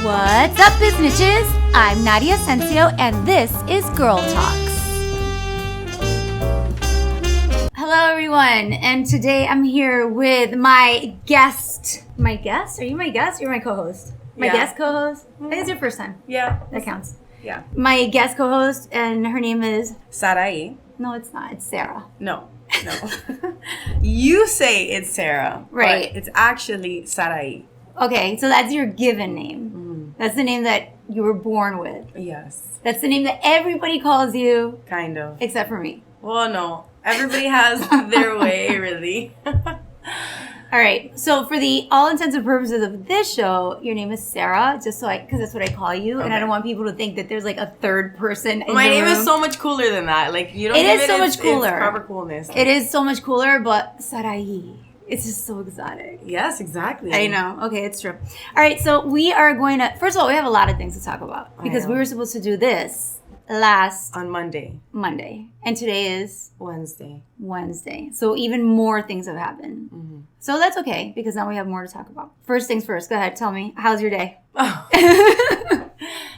What's up, businesses? I'm Nadia Asencio, and this is Girl Talks. Hello, everyone, and today I'm here with my guest. My guest? Are you my guest? You're my co-host. My guest co-host? I think it's your first time. Yeah. That counts. Yeah. My guest co-host, and her name is... Sarai. No, it's not. It's Sarah. No. You say it's Sarah. Right. But it's actually Sarai. Okay, so that's your given name. That's the name that you were born with. Yes. That's the name that everybody calls you. Kind of. Except for me. Well, no. Everybody has their way, really. All right. So for the all intents and purposes of this show, your name is Sarah, just so because that's what I call you, and I don't want people to think that there's like a third person in My the name room. is so much cooler than that. Like you don't. It give is so much cooler. It's proper coolness. It is so much cooler, but Sarai, it's just so exotic. Yes, exactly. I know. Okay, it's true. All right. So we are going to. First of all, we have a lot of things to talk about because we were supposed to do this last on Monday, and today is Wednesday. So even more things have happened. Mm-hmm. So that's okay because now we have more to talk about. First things first. Go ahead. Tell me, how's your day? Oh.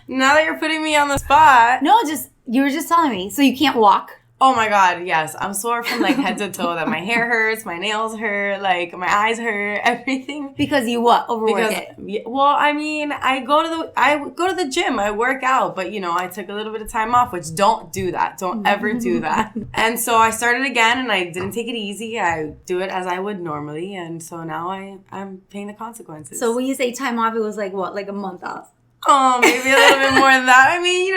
Now that you're putting me on the spot. No, you were just telling me. So you can't walk. Oh my God, yes. I'm sore from like head to toe. That my hair hurts, my nails hurt, like my eyes hurt, everything. Because you what? Overwork it? Well, I mean, I go to the gym, I work out, but I took a little bit of time off, which don't do that. Don't ever do that. And so I started again and I didn't take it easy. I do it as I would normally. And so now I'm paying the consequences. So when you say time off, it was like what? Like a month off? Oh, maybe a little bit more than that. I mean,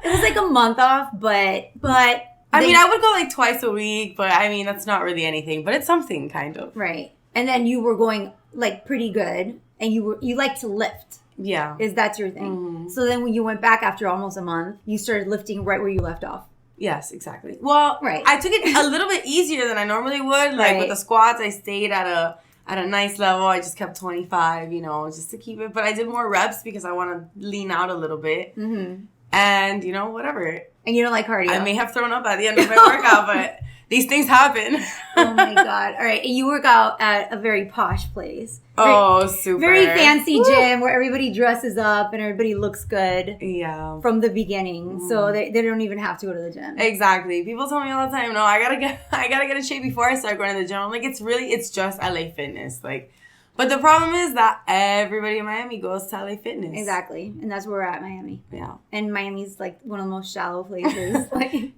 it was like a month off, but I mean, I would go like twice a week, but I mean, that's not really anything, but it's something kind of. Right. And then you were going like pretty good and you like to lift. Yeah. That's your thing. Mm-hmm. So then when you went back after almost a month, you started lifting right where you left off. Yes, exactly. Well, I took it a little bit easier than I normally would. Like with the squats, I stayed at a nice level. I just kept 25, just to keep it. But I did more reps because I want to lean out a little bit. Mm-hmm. And, whatever. And you don't like cardio. I may have thrown up at the end of my workout, but these things happen. Oh, my God. All right. And you work out at a very posh place. Super. Very fancy gym where everybody dresses up and everybody looks good. Yeah. From the beginning. So they don't even have to go to the gym. Exactly. People tell me all the time, no, I gotta get in shape before I start going to the gym. I'm like, it's just LA Fitness. Like, but the problem is that everybody in Miami goes to LA Fitness. Exactly. And that's where we're at, Miami. Yeah. And Miami's like one of the most shallow places.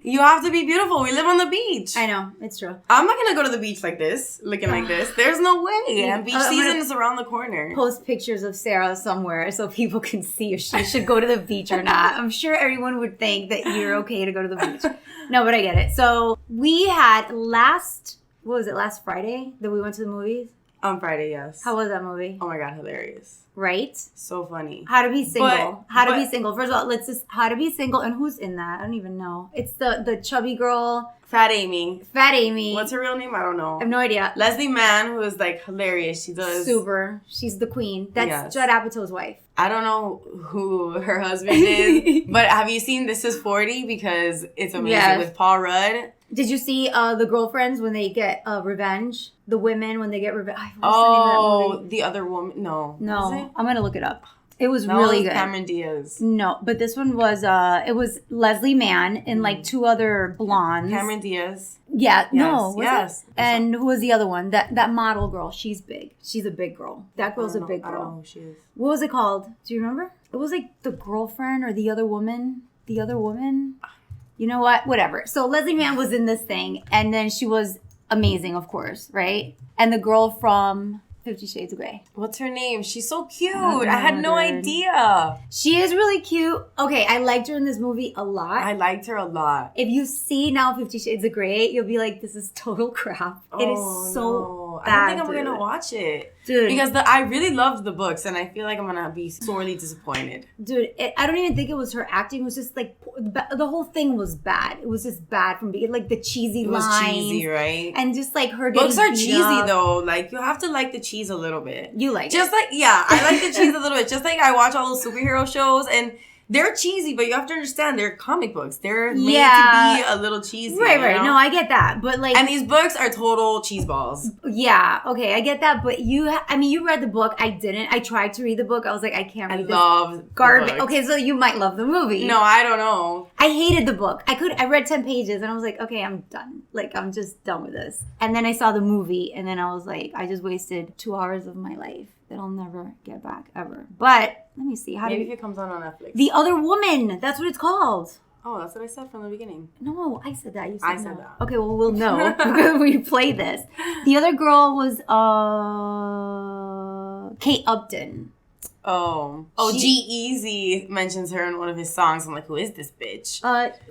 You have to be beautiful. We live on the beach. I know. It's true. I'm not going to go to the beach like this, looking like this. There's no way. And beach season is around the corner. Post pictures of Sarah somewhere so people can see if she should go to the beach or not. I'm sure everyone would think that you're okay to go to the beach. No, but I get it. So we had last Friday that we went to the movies? On Friday, yes. How was that movie? Oh my God, hilarious. Right? So funny. How to be single. How to be single. First of all, How to be single. And who's in that? I don't even know. It's the chubby girl. Fat Amy. What's her real name? I don't know. I have no idea. Leslie Mann, who is like hilarious. She does. Super. She's the queen. That's Judd Apatow's wife. I don't know who her husband is, but have you seen This Is 40? Because it's amazing with Paul Rudd. Did you see the girlfriends when they get revenge? The women when they get revenge? What's the name of that movie? The other woman? No. I'm going to look it up. It was really good. Cameron Diaz. No, but this one was, it was Leslie Mann and like two other blondes. Cameron Diaz. Yeah, yes. And who was the other one? That model girl. She's big. She's a big girl. That girl's a big girl. I don't know who she is. What was it called? Do you remember? It was like the girlfriend or the other woman. The other woman. You know what? Whatever. So Leslie Mann was in this thing, and then she was amazing, of course, right? And the girl from 50 Shades of Grey. What's her name? She's so cute. I had no idea. She is really cute. Okay, I liked her in this movie a lot. I liked her a lot. If you see now 50 Shades of Grey, you'll be like, this is total crap. It is so bad, I don't think I'm going to watch it. Dude. Because I really loved the books, and I feel like I'm going to be sorely disappointed. Dude, I don't even think it was her acting. It was just like, the whole thing was bad. It was just bad from beginning. Like the cheesy lines. It was cheesy, right? And just like her getting books are cheesy, up. Though. Like, you have to like the cheese a little bit. You like just it. I like the cheese a little bit. Just like I watch all those superhero shows, and They're cheesy, but you have to understand they're comic books. They're made to be a little cheesy. Right. You know? No, I get that. But like, and these books are total cheese balls. Yeah. Okay, I get that. But you read the book. I didn't. I tried to read the book. I was like, I can't read this. I love garbage. Okay, so you might love the movie. No, I don't know. I hated the book. I read 10 pages and I was like, okay, I'm done. Like, I'm just done with this. And then I saw the movie and then I was like, I just wasted 2 hours of my life that I'll never get back ever. But let me see. Maybe if it comes on Netflix. The Other Woman. That's what it's called. Oh, that's what I said from the beginning. No, I said that. You said I said that. Okay, well, we'll know when we play this. The other girl was Kate Upton. G-Eazy mentions her in one of his songs. I'm like, who is this bitch?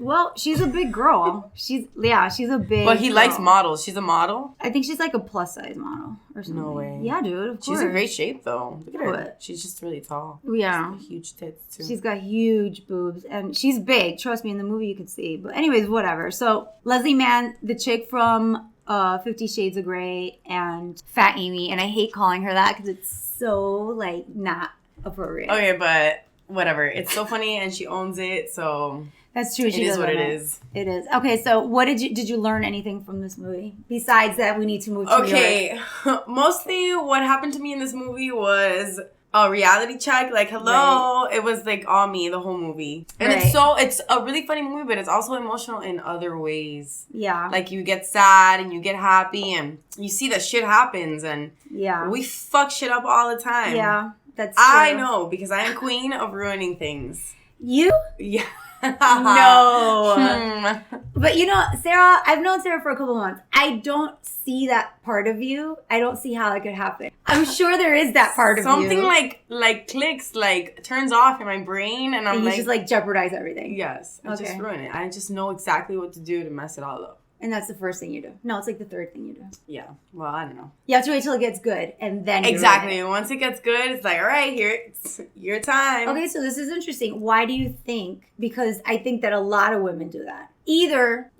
Well, she's a big girl. She's a big But he girl. likes models. She's a model? I think she's like a plus size model or something. No way. Yeah, dude, of course. She's in great shape, though. Look at her. What? She's just really tall. Yeah. She's got huge tits, too. She's got huge boobs. And she's big. Trust me, in the movie you could see. But anyways, whatever. So, Leslie Mann, the chick from 50 Shades of Grey and Fat Amy. And I hate calling her that because it's so, like, not appropriate. Okay, but whatever. It's so funny and she owns it, so that's true. It is what it is. It is. Okay, so what did you learn anything from this movie besides that we need to move to New York? Mostly what happened to me in this movie was a reality check. Like, hello. Right. It was like all me the whole movie. And it's a really funny movie, but it's also emotional in other ways. Yeah. Like you get sad and you get happy and you see that shit happens and we fuck shit up all the time. Yeah. That's true. I know, because I am queen of ruining things. You? Yeah. No. But you know, Sarah, I've known Sarah for a couple of months. I don't see that part of you. I don't see how that could happen. I'm sure there is that part of you. Something like clicks, like turns off in my brain and I'm you just like jeopardize everything. Yes. I just ruin it. I just know exactly what to do to mess it all up. And that's the first thing you do. No, it's like the third thing you do. Yeah. Well, I don't know. You have to wait till it gets good and then exactly. Once it gets good, it's like, all right, here, it's your time. Okay, so this is interesting. Why do you think? Because I think that a lot of women do that. Either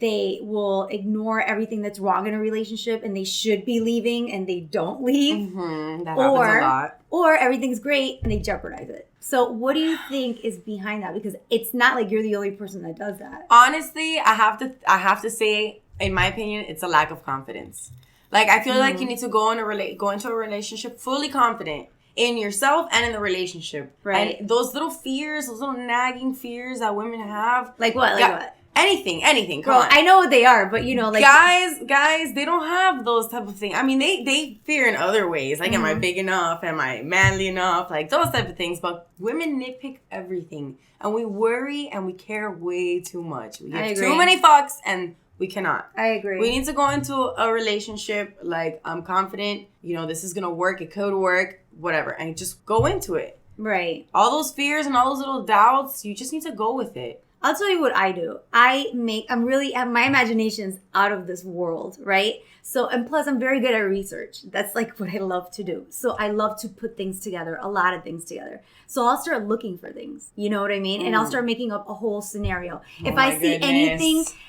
they will ignore everything that's wrong in a relationship and they should be leaving and they don't leave. Mm-hmm. That happens a lot. Or everything's great and they jeopardize it. So what do you think is behind that? Because it's not like you're the only person that does that. Honestly, I have to say, in my opinion, it's a lack of confidence. Like, I feel like you need to go into a relationship fully confident in yourself and in the relationship. Right. And those little fears, those little nagging fears that women have. Like what? Like what? Anything. Come on. I know what they are, but you know, like guys, they don't have those type of things. I mean, they fear in other ways. Like, am I big enough? Am I manly enough? Like those type of things. But women nitpick everything, and we worry and we care way too much. We give too many fucks, and we cannot. I agree. We need to go into a relationship like I'm confident. You know, this is gonna work. It could work. Whatever, and just go into it. Right. All those fears and all those little doubts, you just need to go with it. I'll tell you what I do. My imagination's out of this world, right? So, and plus I'm very good at research. That's like what I love to do. So I love to put things together, a lot of things together. So I'll start looking for things, you know what I mean? And I'll start making up a whole scenario. If I see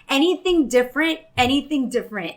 anything different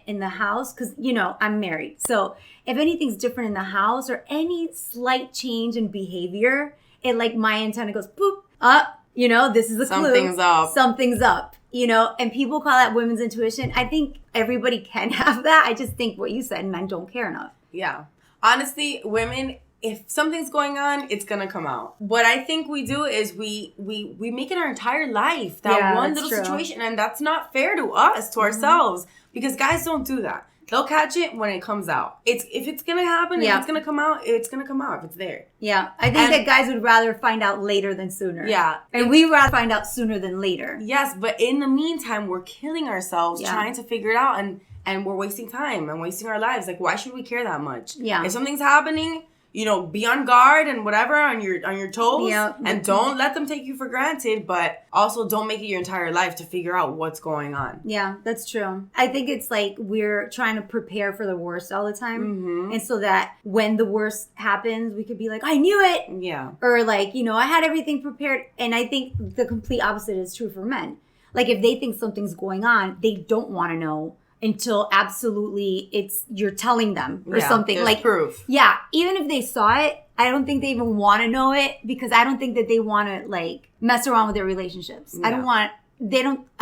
in the house, because, you know, I'm married. So if anything's different in the house or any slight change in behavior, it like my antenna goes boop, up. You know, this is a clue. Something's up. You know, and people call that women's intuition. I think everybody can have that. I just think what you said, men don't care enough. Yeah. Honestly, women, if something's going on, it's going to come out. What I think we do is we make it our entire life. That one little situation. And that's not fair to us, to ourselves. Because guys don't do that. They'll catch it when it comes out. If it's going to happen, if it's going to come out, it's going to come out if it's there. Yeah. I think that guys would rather find out later than sooner. Yeah. And we rather find out sooner than later. Yes, but in the meantime, we're killing ourselves trying to figure it out and we're wasting time and wasting our lives. Like, why should we care that much? Yeah. If something's happening, you know, be on guard and whatever on your toes. Yeah. And don't let them take you for granted, but also don't make it your entire life to figure out what's going on. Yeah, that's true. I think it's like we're trying to prepare for the worst all the time. Mm-hmm. And so that when the worst happens, we could be like, I knew it. Yeah. Or like, you know, I had everything prepared. And I think the complete opposite is true for men. Like if they think something's going on, they don't want to know until absolutely you're telling them or something. Like proof. Yeah. Even if they saw it I don't think they even want to know it because I don't think that they want to like mess around with their relationships. Yeah. I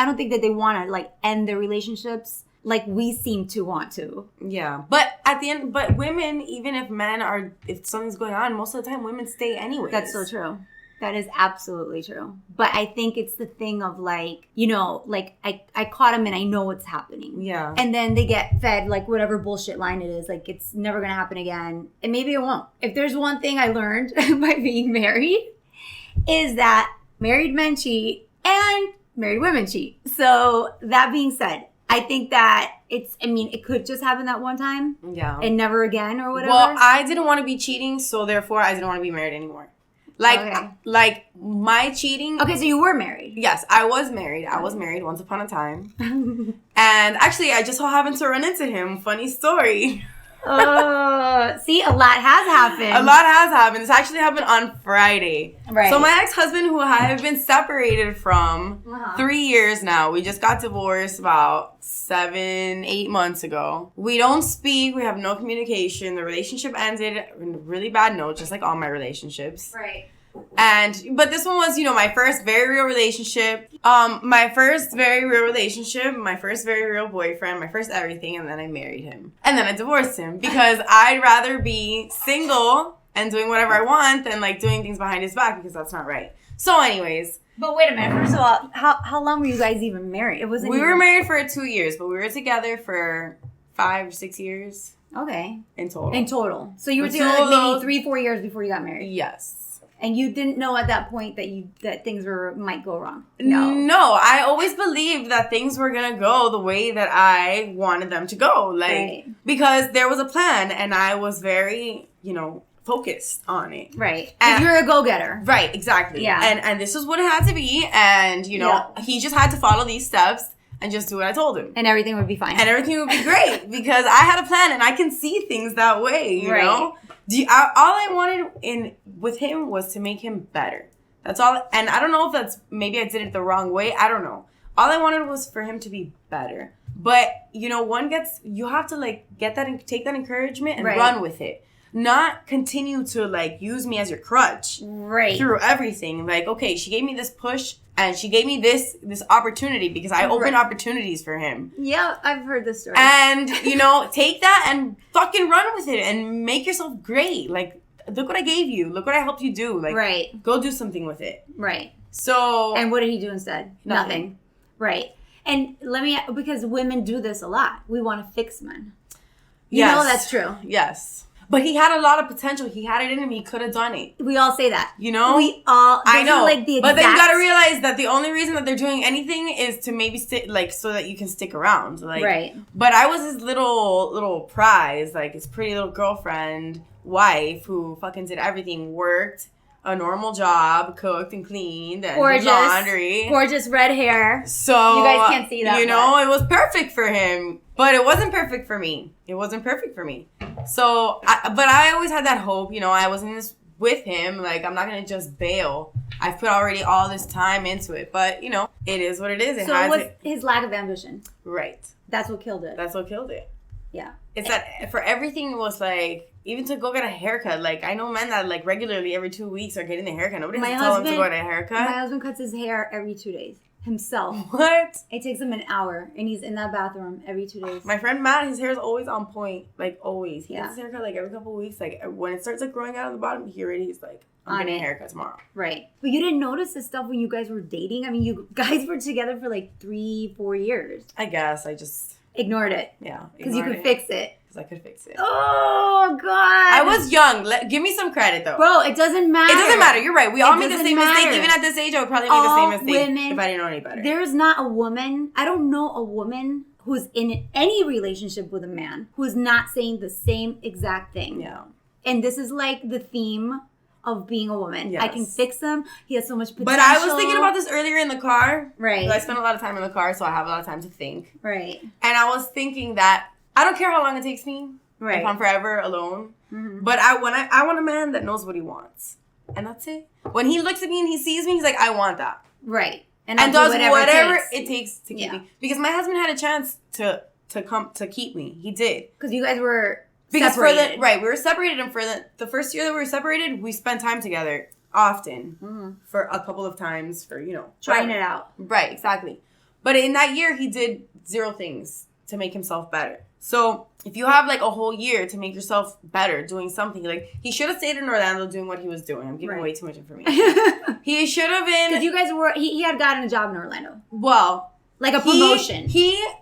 don't think that they want to like end their relationships like we seem to want to. Yeah. But at the end, but women, even if something's going on, most of the time women stay anyway. That's so true. That is absolutely true. But I think it's the thing of like, you know, like I caught him and I know what's happening. Yeah. And then they get fed like whatever bullshit line it is. Like it's never going to happen again. And maybe it won't. If there's one thing I learned by being married is that married men cheat and married women cheat. So that being said, I think that it could just happen that one time. Yeah. And never again or whatever. Well, I didn't want to be cheating, so therefore I didn't want to be married anymore. Like my cheating. Okay, so you were married. Yes, I was married. I was married once upon a time. And actually, I just so happened to run into him. Funny story. See, a lot has happened. A lot has happened. This actually happened on Friday. Right. So my ex-husband, who I have been separated from 3 years now, we just got divorced about 7-8 months ago. We don't speak. We have no communication. The relationship ended in a really bad note, just like all my relationships. Right. But this one was, my first very real relationship. My first very real boyfriend, my first everything, and then I married him. And then I divorced him because I'd rather be single and doing whatever I want than like doing things behind his back because that's not right. So anyways. But wait a minute. First of all, how long were you guys even married? We were married for 2 years, but we were together for 5 or 6 years. Okay. In total. So you were together like maybe 3-4 years before you got married? Yes. And you didn't know at that point that things might go wrong? No, I always believed that things were going to go the way that I wanted them to go. Because there was a plan and I was very, focused on it. Right. Because you're a go-getter. Right, exactly. Yeah. And this is what it had to be. And, he just had to follow these steps and just do what I told him. And everything would be fine. And everything would be great because I had a plan and I can see things that way, you know? All I wanted with him was to make him better. That's all. And I don't know if maybe I did it the wrong way. I don't know. All I wanted was for him to be better. But, you have to like get that and take that encouragement and run with it. Not continue to like use me as your crutch through everything. Like, okay, she gave me this push and she gave me this opportunity because I opened opportunities for him. Yeah, I've heard this story. And, take that and fucking run with it and make yourself great. Like, look what I gave you. Look what I helped you do. Like, go do something with it. Right. So. And what did he do instead? Nothing. Right. And because women do this a lot. We want to fix men. You know that's true. Yes. But he had a lot of potential. He had it in him. He could have done it. We all say that. We all. I know. But then you got to realize that the only reason that they're doing anything is to maybe so that you can stick around. Right. But I was his little prize, like his pretty little girlfriend, wife, who fucking did everything, worked a normal job, cooked and cleaned, and did laundry. Gorgeous red hair. So you guys can't see that. It was perfect for him. But it wasn't perfect for me. So, but I always had that hope, I was in this with him. Like, I'm not going to just bail. I've put already all this time into it. But, it is what it is. So it was his lack of ambition. Right. That's what killed it. Yeah. It's that for everything was like, even to go get a haircut. Like, I know men that like regularly every 2 weeks are getting a haircut. Nobody has to tell them to go get a haircut. My husband cuts his hair every 2 days. Himself. What? It takes him an hour, and he's in that bathroom every 2 days. My friend Matt, his hair is always on point, like always. He gets his haircut like every couple of weeks. Like when it starts like growing out on the bottom, he's like, I'm getting a haircut tomorrow. Right. But you didn't notice this stuff when you guys were dating? I mean, you guys were together for like 3-4 years. I guess I just ignored it. Yeah. Because you could fix it. I could fix it. Oh, God. I was young. Give me some credit, though. Bro, it doesn't matter. It doesn't matter. You're right. We all make the same mistake. Even at this age, I would probably make the same mistake if I didn't know any better. There is not a woman. I don't know a woman who's in any relationship with a man who is not saying the same exact thing. Yeah. And this is like the theme of being a woman. Yes. I can fix him. He has so much potential. But I was thinking about this earlier in the car. Right. I spent a lot of time in the car, so I have a lot of time to think. Right. And I was thinking that I don't care how long it takes me. Right. If I'm forever alone. Mm-hmm. But I want a man that knows what he wants. And that's it. When he looks at me and he sees me, he's like, I want that. Right. And does whatever it takes to keep me. Because my husband had a chance to keep me. He did. Because you guys were Because separated. we were separated, and for the first year that we were separated, we spent time together often for a couple of times for, trying it out. Right, exactly. But in that year, he did 0 things to make himself better. So if you have like a whole year to make yourself better doing something, like he should have stayed in Orlando doing what he was doing. I'm giving way too much information. He should have been, because you guys were. He had gotten a job in Orlando. Well, like a promotion.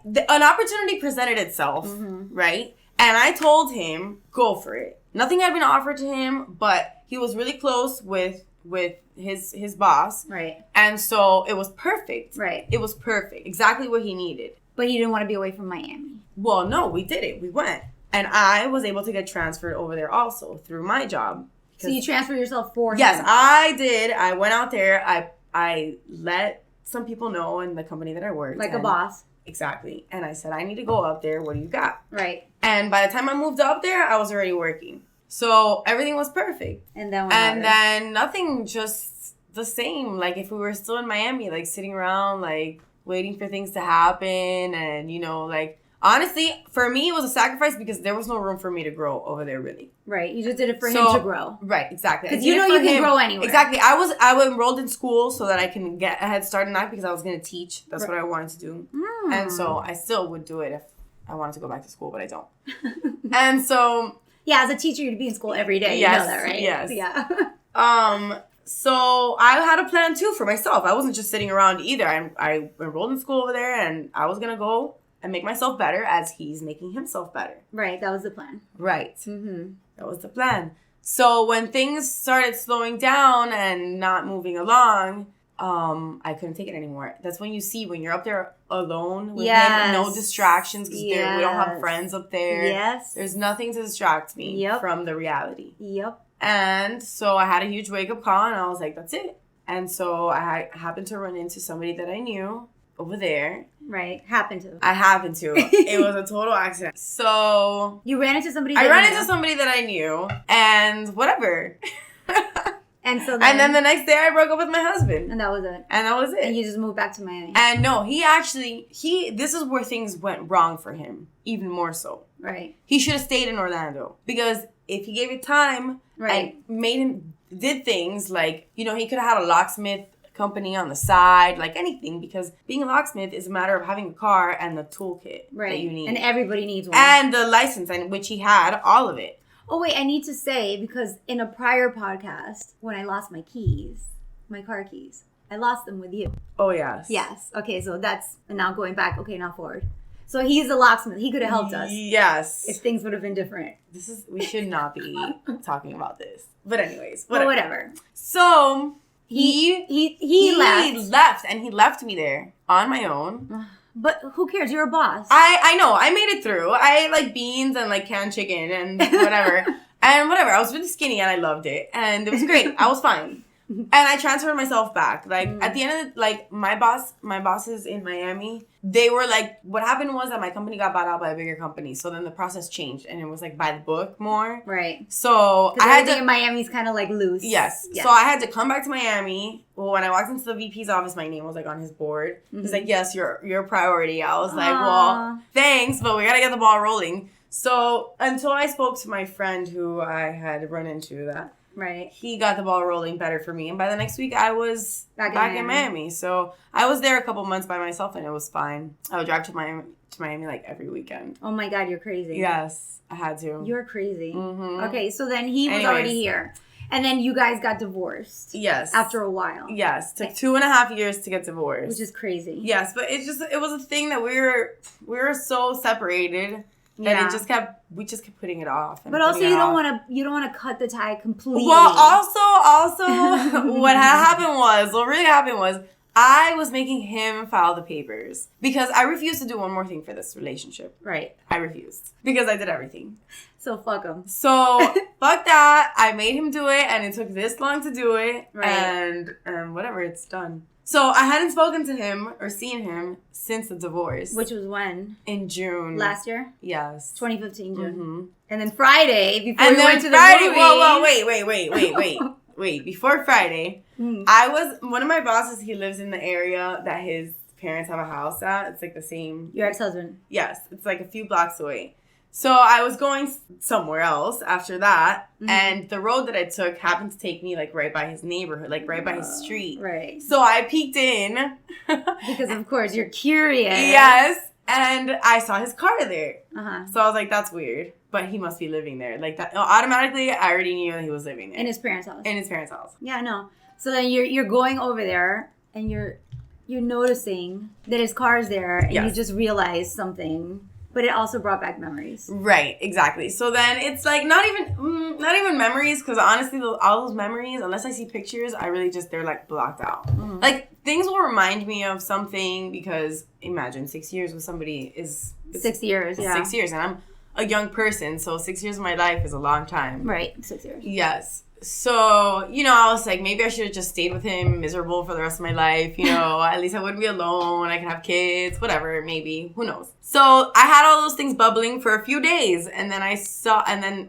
An opportunity presented itself, right? And I told him, go for it. Nothing had been offered to him, but he was really close with his boss. Right. And so it was perfect. Right. It was perfect. Exactly what he needed. But he didn't want to be away from Miami. Well, no, we did it. We went. And I was able to get transferred over there also through my job. So you transferred yourself for him? Yes, I did. I went out there. I let some people know in the company that I worked. Like a boss. Exactly. And I said, I need to go up there. What do you got? Right. And by the time I moved up there, I was already working. So everything was perfect. And then then nothing, just the same. Like if we were still in Miami, like sitting around, like waiting for things to happen. And, like honestly, for me, it was a sacrifice because there was no room for me to grow over there, really. Right. You just did it for him to grow. Right. Exactly. Because you can grow anywhere. Exactly. I was enrolled in school so that I can get a head start in that because I was going to teach. That's what I wanted to do. And so I still would do it if I wanted to go back to school, but I don't. And so... Yeah, as a teacher, you'd be in school every day. Yes, you know that, right? Yes. Yeah. So I had a plan, too, for myself. I wasn't just sitting around either. I enrolled in school over there, and I was going to go and make myself better as he's making himself better. Right. That was the plan. Right. Mm-hmm. That was the plan. So when things started slowing down and not moving along... I couldn't take it anymore. That's when you see when you're up there alone with him, no distractions because we don't have friends up there. Yes. There's nothing to distract me from the reality. Yep. And so I had a huge wake-up call and I was like, that's it. And so I happened to run into somebody that I knew over there. Right. Happened to. I happened to. It was a total accident. So... You ran into somebody I ran into somebody that I knew and whatever. And then the next day I broke up with my husband. And that was it. And you just moved back to Miami. And no, this is where things went wrong for him, even more so. Right. He should have stayed in Orlando. Because if he gave it time and did things like, he could have had a locksmith company on the side, like anything, because being a locksmith is a matter of having a car and the toolkit that you need. And everybody needs one. And the license, and which he had, all of it. Oh, wait, I need to say, because in a prior podcast, when I lost my keys, my car keys, I lost them with you. Oh, yes. Yes. Okay, so that's, and now going back, okay, now forward. So he's a locksmith. He could have helped us. Yes. If things would have been different. We should not be talking about this. But anyways, whatever. So, he left. And he left me there on my own. But who cares? You're a boss. I know. I made it through. I ate like beans and like canned chicken and whatever. I was really skinny and I loved it. And it was great. I was fine. And I transferred myself back. Like at the end of my bosses in Miami, they were like, what happened was that my company got bought out by a bigger company. So then the process changed and it was like by the book more. Right. So I had to. In Miami's kind of like loose. Yes. So I had to come back to Miami. Well, when I walked into the VP's office, my name was like on his board. He's like, yes, you're a priority. I was like, well, thanks, but we got to get the ball rolling. So until I spoke to my friend who I had run into that. Right. He got the ball rolling better for me. And by the next week, I was back in Miami. So I was there a couple months by myself and it was fine. I would drive to Miami like every weekend. Oh my God, you're crazy. Yes, I had to. You're crazy. Mm-hmm. Okay, so then he was already here. And then you guys got divorced. Yes. After a while. Yes. Took 2.5 years to get divorced. Which is crazy. Yes, but it was a thing that we were so separated. And we just kept putting it off. But also you don't want to cut the tie completely. Well, also what really happened was I was making him file the papers because I refused to do one more thing for this relationship. Right. I refused because I did everything. So fuck him. So fuck that. I made him do it and it took this long to do it. Right. And whatever, it's done. So I hadn't spoken to him or seen him since the divorce. Which was when? In June. Last year? Yes. 2015 June. Mm-hmm. And then Friday, before we went to the movie. Whoa, wait. Before Friday, one of my bosses, he lives in the area that his parents have a house at. It's like the same. Your ex-husband? Yes. It's like a few blocks away. So I was going somewhere else after that, and the road that I took happened to take me like right by his neighborhood, like right by his street. Right. So I peeked in. Because of course you're curious. Yes. And I saw his car there. Uh-huh. So I was like, that's weird. But he must be living there. Like that automatically I already knew that he was living there. In his parents' house. In his parents' house. Yeah, no. So then you're going over there and you're noticing that his car's there and you just realize something. But it also brought back memories. Right, exactly. So then it's like not even memories, because honestly, all those memories, unless I see pictures, I really just, they're like blocked out. Mm-hmm. Like things will remind me of something, because imagine 6 years with somebody is 6 years, yeah. 6 years, and I'm a young person, so 6 years of my life is a long time. Right, 6 years. Yes. So, I was like, maybe I should have just stayed with him miserable for the rest of my life, at least I wouldn't be alone, I could have kids, whatever, maybe, who knows. So, I had all those things bubbling for a few days, and then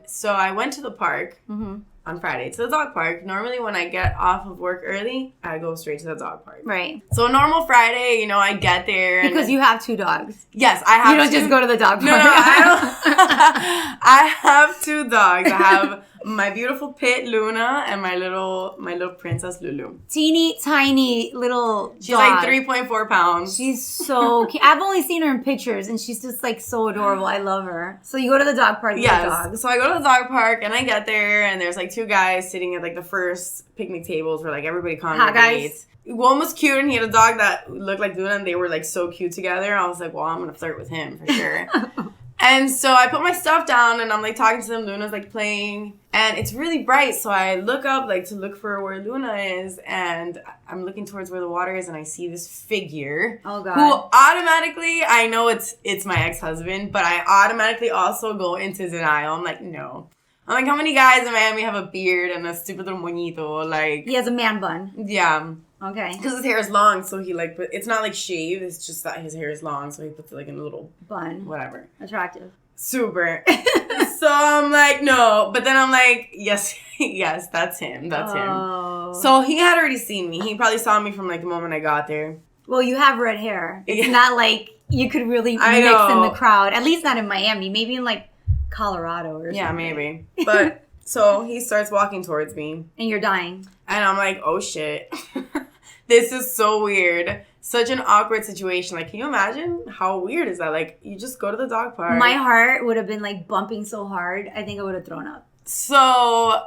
so I went to the park on Friday, to the dog park. Normally, when I get off of work early, I go straight to the dog park. Right. So, a normal Friday, I get there. Because you have 2 dogs. Yes, I have. You don't just go to the dog park. No, I don't. I have 2 dogs. I have my beautiful pit Luna and my little princess Lulu. Teeny tiny little She's dog. like 3.4 pounds. She's so cute. I've only seen her in pictures and she's just like so adorable. I love her. So you go to the dog park with the dogs. So I go to the dog park and I get there and there's like 2 guys sitting at like the first picnic tables where like everybody congregates. One was cute and he had a dog that looked like Luna and they were like so cute together. I was like, well, I'm gonna flirt with him for sure. And so I put my stuff down and I'm like talking to them. Luna's like playing and it's really bright. So I look up like to look for where Luna is and I'm looking towards where the water is and I see this figure. Oh God. Who automatically, I know it's my ex-husband, but I automatically also go into denial. I'm like, no. I'm like, how many guys in Miami have a beard and a stupid little moñito? Like, he has a man bun. Yeah. Okay. Because his hair is long, so he like, it's not like shaved, it's just that his hair is long, so he puts it like in a little bun. Whatever. Attractive. Super. So I'm like, no. But then I'm like, yes, that's him. That's him. So he had already seen me. He probably saw me from like the moment I got there. Well, you have red hair. It's not like you could really mix in the crowd. At least not in Miami. Maybe in like Colorado or something. Yeah, maybe. But so he starts walking towards me. And you're dying. And I'm like, oh shit. This is so weird. Such an awkward situation. Like, can you imagine how weird is that? Like, you just go to the dog park. My heart would have been like bumping so hard, I think I would have thrown up. So,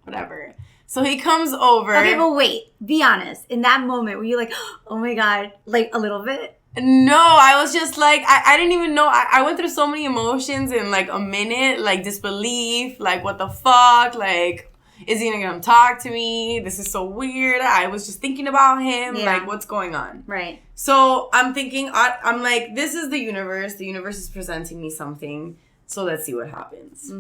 whatever. So he comes over. Okay, but wait. Be honest. In that moment, were you like, oh my God, like a little bit? No, I was just like, I didn't even know. I went through so many emotions in like a minute. Like disbelief, like what the fuck, like... Is he gonna come talk to me? This is so weird. I was just thinking about him. Yeah. Like, what's going on? Right. So I'm thinking, I'm like, this is the universe. The universe is presenting me something. So let's see what happens.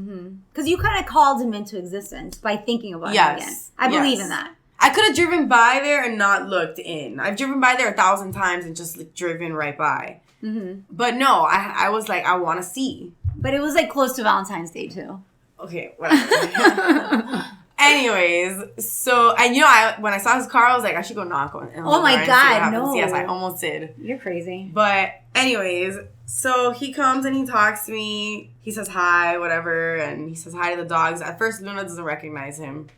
Because you kind of called him into existence by thinking about him again. I believe in that. I could have driven by there and not looked in. I've driven by there 1,000 times and just like, driven right by. But no, I was like, I want to see. But it was like close to Valentine's Day too. Okay, whatever. Anyways, so, and when I saw his car, I was like, I should go knock on him. Oh my God, no. Yes, I almost did. You're crazy. But anyways, so he comes and he talks to me. He says hi, whatever, and he says hi to the dogs. At first, Luna doesn't recognize him.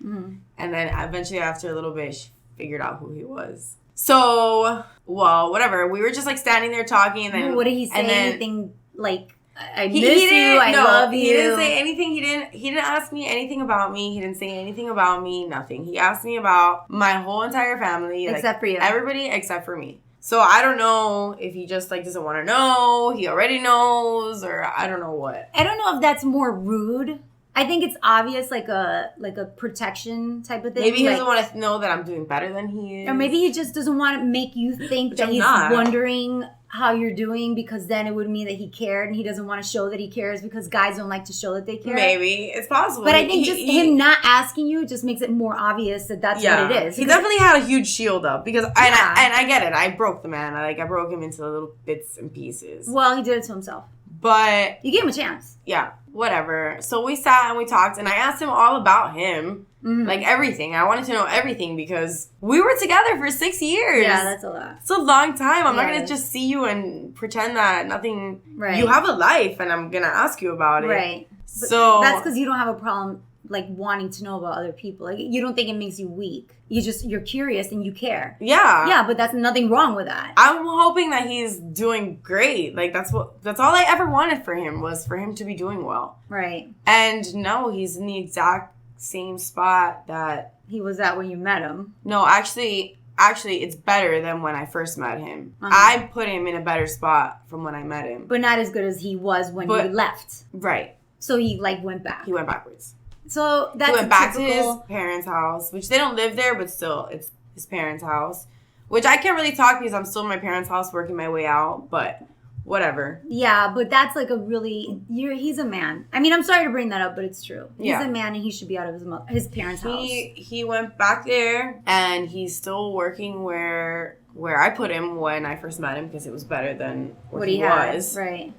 And then eventually, after a little bit, she figured out who he was. So, well, whatever. We were just like standing there talking. And then, what did he say? Anything like... I miss you. I love you. He didn't say anything. He didn't ask me anything about me. He didn't say anything about me. Nothing. He asked me about my whole entire family. Except for you. Everybody except for me. So I don't know if he just like doesn't want to know. He already knows, or I don't know what. I don't know if that's more rude. I think it's obvious, like a protection type of thing. Maybe he doesn't want to know that I'm doing better than he is. Or maybe he just doesn't want to make you think that he's wondering how you're doing, because then it would mean that he cared, and he doesn't want to show that he cares because guys don't like to show that they care. Maybe. It's possible. But I think him not asking you just makes it more obvious that that's what it is. He definitely had a huge shield up because, and I get it. I broke the man. I broke him into little bits and pieces. Well, he did it to himself. But you gave him a chance. Yeah, whatever. So we sat and we talked, and I asked him all about him. Like everything. I wanted to know everything because we were together for 6 years. Yeah, that's a lot. It's a long time. I'm not going to just see you and pretend that nothing... Right. You have a life, and I'm going to ask you about it. Right. But so... that's because you don't have a problem, like, wanting to know about other people. Like, you don't think it makes you weak. You're curious and you care. Yeah. Yeah, but that's nothing wrong with that. I'm hoping that he's doing great. Like, that's all I ever wanted for him was for him to be doing well. Right. And no, he's in the exact same spot that he was at when you met him. No, actually it's better than when I first met him. I put him in a better spot from when I met him, but not as good as he was when you left. Right. So he like went back. He went backwards. So that's he went back to his parents' house, which they don't live there, but still it's his parents' house, which I can't really talk because I'm still in my parents' house working my way out, but whatever. Yeah, but that's like he's a man. I mean, I'm sorry to bring that up, but it's true. He's a man and he should be out of his parents' house. He went back there and he's still working where I put him when I first met him because it was better than what he was. Right.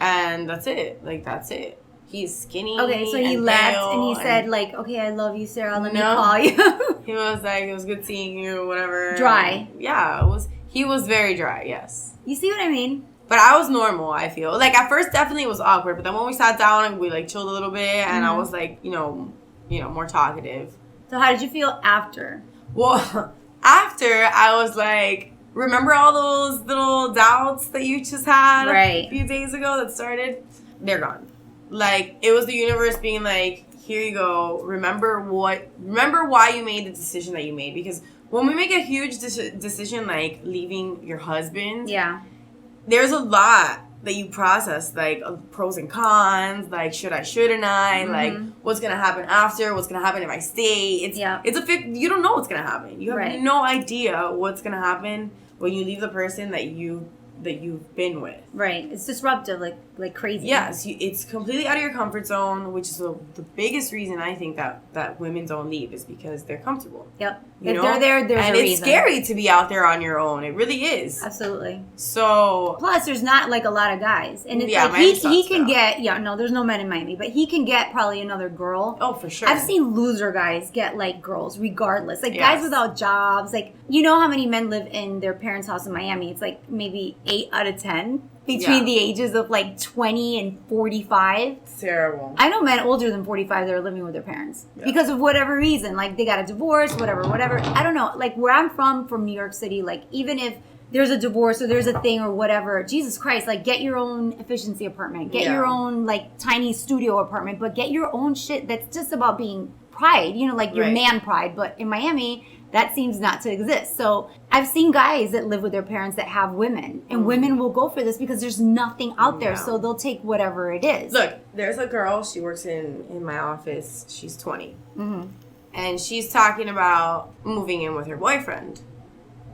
And that's it. Like, that's it. He's skinny. Okay, so he left and he said, like, okay, I love you, Sarah. Let me call you. He was like, it was good seeing you, whatever. Dry. Yeah, he was very dry, yes. You see what I mean? But I was normal, I feel. Like, at first, definitely it was awkward. But then when we sat down and we, like, chilled a little bit, and I was, like, you know, more talkative. So how did you feel after? Well, after, I was, like, remember all those little doubts that you just had a few days ago that started? They're gone. Like, it was the universe being like, here you go. Remember why you made the decision that you made. Because when we make a huge decision, like, leaving your husband... Yeah. There's a lot that you process, like pros and cons, like shouldn't I, like what's gonna happen after, what's gonna happen if I stay. You don't know what's gonna happen. You have no idea what's gonna happen when you leave the person that you've been with. Right. It's disruptive, like crazy. Yes, it's completely out of your comfort zone, which is the biggest reason I think that women don't leave is because they're comfortable. Yep. If they're there, there's a reason. And it's scary to be out there on your own. It really is. Absolutely. So. Plus, there's not like a lot of guys, and it's like he can get there's no men in Miami, but he can get probably another girl. Oh, for sure. I've seen loser guys get like girls regardless, like guys without jobs. Like, you know how many men live in their parents' house in Miami? It's like maybe 8 out of 10. Between the ages of like 20 and 45. It's terrible. I know men older than 45 that are living with their parents. Yeah. Because of whatever reason. Like they got a divorce, whatever. I don't know. Like where I'm from New York City, like even if there's a divorce or there's a thing or whatever, Jesus Christ, like get your own efficiency apartment. Get your own like tiny studio apartment. But get your own shit that's just about being pride. You know, like your man pride. But in Miami... that seems not to exist. So I've seen guys that live with their parents that have women. And women will go for this because there's nothing out there. So they'll take whatever it is. Look, there's a girl. She works in my office. She's 20. Mm-hmm. And she's talking about moving in with her boyfriend.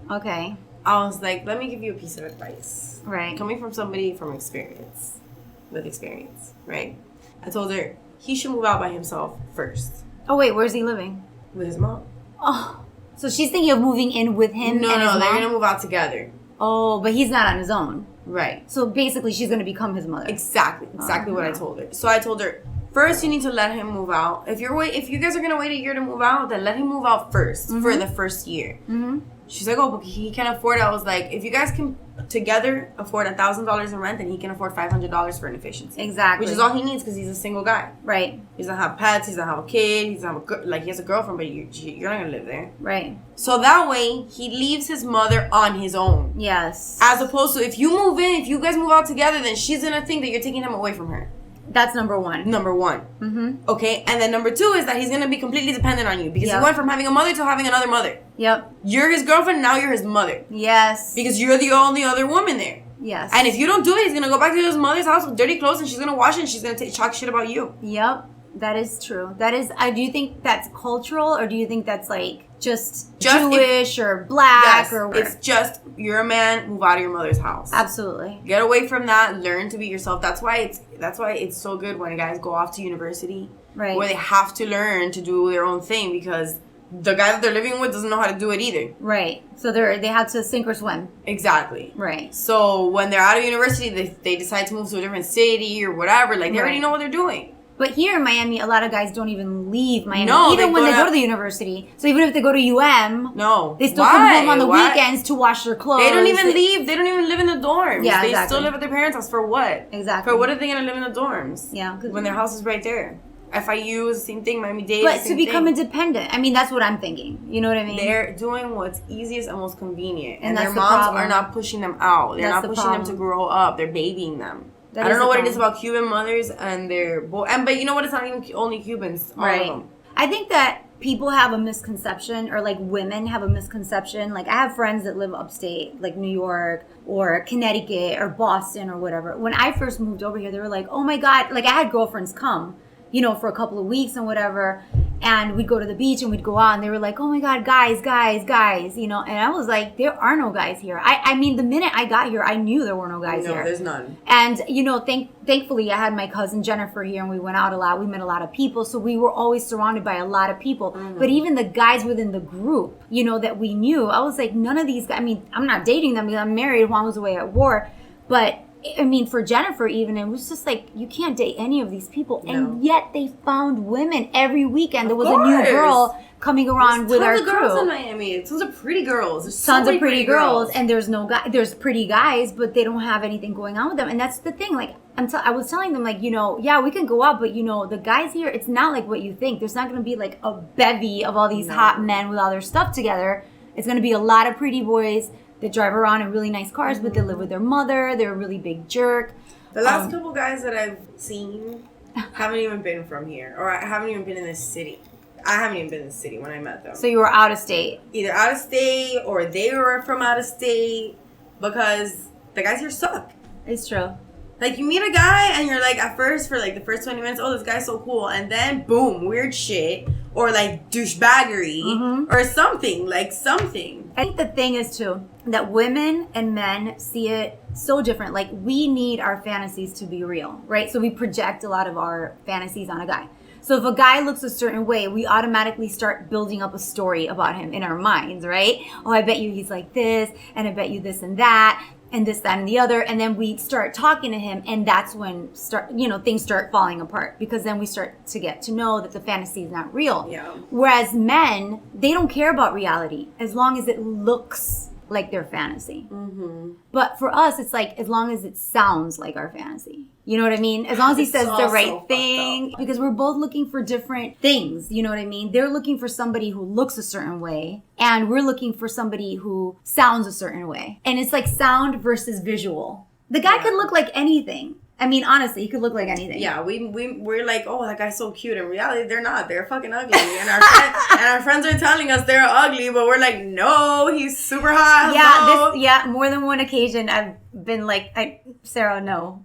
Okay. I was like, let me give you a piece of advice. Right. Coming from somebody with experience, right? I told her he should move out by himself first. Oh, wait. Where's he living? With his mom. Oh. So she's thinking of moving in with him and his mom? No, they're going to move out together. Oh, but he's not on his own. Right. So basically she's going to become his mother. Exactly what I told her. So I told her, first you need to let him move out. If you guys are going to wait a year to move out, then let him move out first for the first year. Mm-hmm. She's like, oh, but he can't afford it. I was like, if you guys can together afford $1,000 in rent, then he can afford $500 for an efficiency. Exactly. Which is all he needs because he's a single guy. Right. He doesn't have pets. He doesn't have a kid. He doesn't have he has a girlfriend, but you're not going to live there. Right. So that way, he leaves his mother on his own. Yes. As opposed to if you move in, if you guys move out together, then she's going to think that you're taking him away from her. That's number one. Mm-hmm. Okay, and then number 2 is that he's going to be completely dependent on you because he went from having a mother to having another mother. Yep. You're his girlfriend, now you're his mother. Yes. Because you're the only other woman there. Yes. And if you don't do it, he's going to go back to his mother's house with dirty clothes and she's going to wash it and she's going to talk shit about you. Yep. That is true. That is, do you think that's cultural or do you think that's like just Jewish or black or whatever? It's just, you're a man, move out of your mother's house. Absolutely. Get away from that, learn to be yourself. That's why it's so good when guys go off to university. Right. Where they have to learn to do their own thing because the guy that they're living with doesn't know how to do it either. Right. So they had to sink or swim. Exactly. Right. So when they're out of university, they decide to move to a different city or whatever. Like, they already know what they're doing. But here in Miami, a lot of guys don't even leave Miami. No, even when they go to the university. So even if they go to UM, they still come home on the weekends to wash their clothes. They don't even leave. They don't even live in the dorms. Yeah, they still live at their parents' house. For what? Exactly. For what are they going to live in the dorms? Yeah. When their house is right there. FIU is the same thing. Miami-Dade But to become independent. I mean, that's what I'm thinking. You know what I mean? They're doing what's easiest and most convenient. And that's their the moms problem. are not pushing them out. They're not pushing them to grow up. They're babying them. I don't know what it is about Cuban mothers and their but you know what? It's not even only Cubans. All of them. I think that people have a misconception, or like women have a misconception. Like I have friends that live upstate, like New York or Connecticut or Boston or whatever. When I first moved over here, they were like, "Oh my God!" Like I had girlfriends come, you know, for a couple of weeks and whatever. And we'd go to the beach and we'd go out and they were like, "Oh my God, guys," you know. And I was like, there are no guys here. I mean, the minute I got here, I knew there were no guys here. No, there's none. And, you know, thankfully I had my cousin Jennifer here and we went out a lot. We met a lot of people. So we were always surrounded by a lot of people. Mm-hmm. But even the guys within the group, you know, that we knew, I was like, none of these guys, I mean, I'm not dating them because I'm married. Juan was away at war. But I mean, for Jennifer even, it was just like, you can't date any of these people. No. And yet they found women every weekend. There was a new girl coming around with our crew. There's tons of girls in Miami. Tons of pretty girls. There's tons of pretty girls. And there's no guy. There's pretty guys, but they don't have anything going on with them. And that's the thing. Like, I was telling them, like, you know, yeah, we can go out, but, you know, the guys here, it's not like what you think. There's not going to be like a bevy of all these hot men with all their stuff together. It's going to be a lot of pretty boys that drive around in really nice cars, but they live with their mother. They're a really big jerk. The last couple guys that I've seen haven't even been from here, or I haven't even been in this city. I haven't even been in the city when I met them. So you were out of state? Either out of state or they were from out of state, because the guys here suck. It's true. Like, you meet a guy and you're like, at first, for like the first 20 minutes, oh, this guy's so cool. And then, boom, weird shit. Or like douchebaggery. Or something. Like something. I think the thing is, too, that women and men see it so different. Like, we need our fantasies to be real, right? So we project a lot of our fantasies on a guy. So if a guy looks a certain way, we automatically start building up a story about him in our minds, right? Oh, I bet you he's like this, and I bet you this and that. And this, that, and the other, and then we start talking to him, and that's when things start falling apart, because then we start to get to know that the fantasy is not real. Yeah. Whereas men, they don't care about reality as long as it looks like their fantasy. Mm-hmm. But for us, it's like as long as it sounds like our fantasy. You know what I mean? As long as he says the right thing, because we're both looking for different things. You know what I mean? They're looking for somebody who looks a certain way, and we're looking for somebody who sounds a certain way. And it's like sound versus visual. The guy could look like anything. I mean, honestly, he could look like anything. Yeah, we're like, oh, that guy's so cute. In reality, they're not. They're fucking ugly. And our friends are telling us they're ugly, but we're like, no, he's super hot. Yeah, more than one occasion, I've been like, Sarah, no.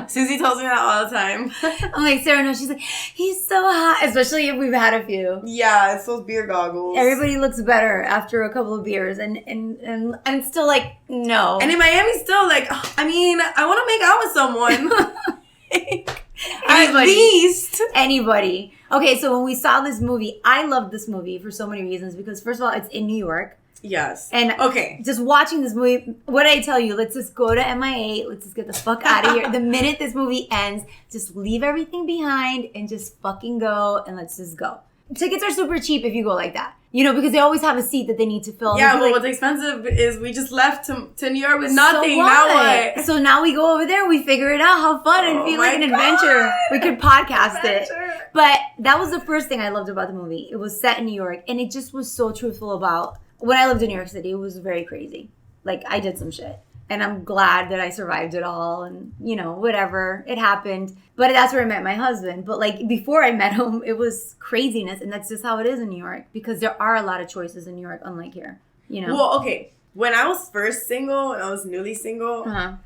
Susie tells me that all the time. I'm like, Sarah, no. She's like, he's so hot. Especially if we've had a few. Yeah, it's those beer goggles. Everybody looks better after a couple of beers, and I'm still like, no. And in Miami, still like, I mean, I want to make out with someone. At least. Anybody. Okay, so when we saw this movie, I loved this movie for so many reasons, because first of all, it's in New York. Yes. And just watching this movie, what did I tell you? Let's just go to MIA. Let's just get the fuck out of here. The minute this movie ends, just leave everything behind and just fucking go, and let's just go. Tickets are super cheap if you go like that. You know, because they always have a seat that they need to fill. Yeah, but what's expensive is we just left to New York with nothing. So now what? So now we go over there, we figure it out, how fun, and feel like an adventure. We could podcast it. But that was the first thing I loved about the movie. It was set in New York, and it just was so truthful about when I lived in New York City. It was very crazy. Like, I did some shit. And I'm glad that I survived it all, and, you know, whatever. It happened. But that's where I met my husband. But, like, before I met him, it was craziness. And that's just how it is in New York. Because there are a lot of choices in New York, unlike here. You know? Well, okay. When I was first single, and I was newly single, I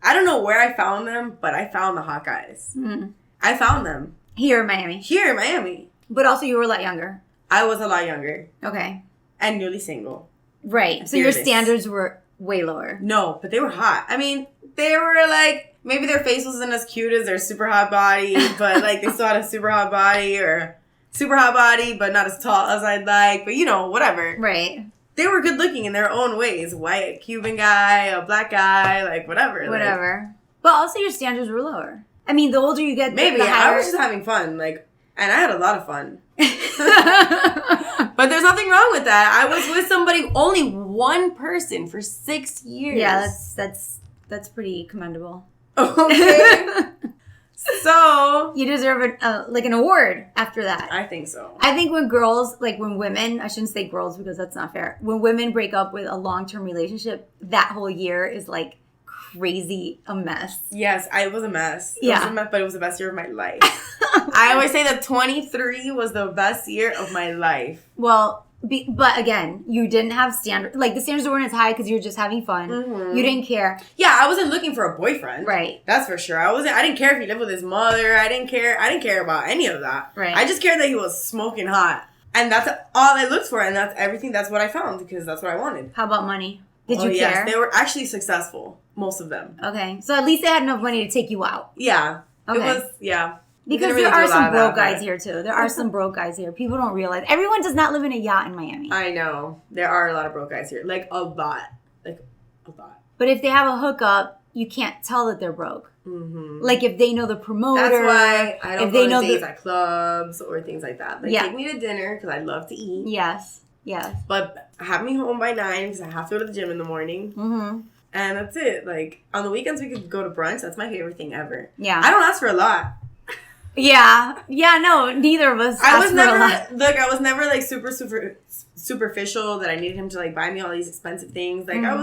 don't know where I found them, but I found the hot guys. Mm-hmm. I found them. Here in Miami? Here in Miami. But also you were a lot younger. I was a lot younger. Okay. And newly single. Right. So your standards were way lower. No, but they were hot. I mean, they were like, maybe their face wasn't as cute as their super hot body, but like they still had a super hot body, or super hot body, but not as tall as I'd like. But, whatever. Right. They were good looking in their own ways. White Cuban guy, a black guy, like whatever. Whatever. But also your standards were lower. I mean, the older you get, maybe. the higher. I was just having fun. And I had a lot of fun. But there's nothing wrong with that. I was with somebody, only one person for 6 years. Yeah, that's pretty commendable. Okay. So you deserve an award after that. I think so. I think when women, I shouldn't say girls because that's not fair. When women break up with a long-term relationship, that whole year is like crazy a mess. Yes, it was a mess. Yeah. It was a mess, but it was the best year of my life. I always say that 23 was the best year of my life. Well, but again, you didn't have standards. Like, the standards weren't as high because you were just having fun. Mm-hmm. You didn't care. Yeah, I wasn't looking for a boyfriend. Right. That's for sure. I didn't care if he lived with his mother. I didn't care about any of that. Right. I just cared that he was smoking hot. And that's all I looked for. And that's everything. That's what I found because that's what I wanted. How about money? Did you care? Yes, they were actually successful. Most of them. Okay. So at least they had enough money to take you out. Yeah. Okay. It was, yeah. Because there are some broke guys here, too. There are some broke guys here. People don't realize. Everyone does not live in a yacht in Miami. I know. There are a lot of broke guys here. Like, a lot. But if they have a hookup, you can't tell that they're broke. Mm-hmm. Like, if they know the promoter. That's why I don't go to dates at clubs or things like that. Like, take me to dinner because I love to eat. Yes. But have me home by 9 because I have to go to the gym in the morning. Mm-hmm. And that's it. Like, on the weekends, we could go to brunch. That's my favorite thing ever. Yeah. I don't ask for a lot. Yeah, no, neither of us. I was never like super superficial that I needed him to like buy me all these expensive things. Like I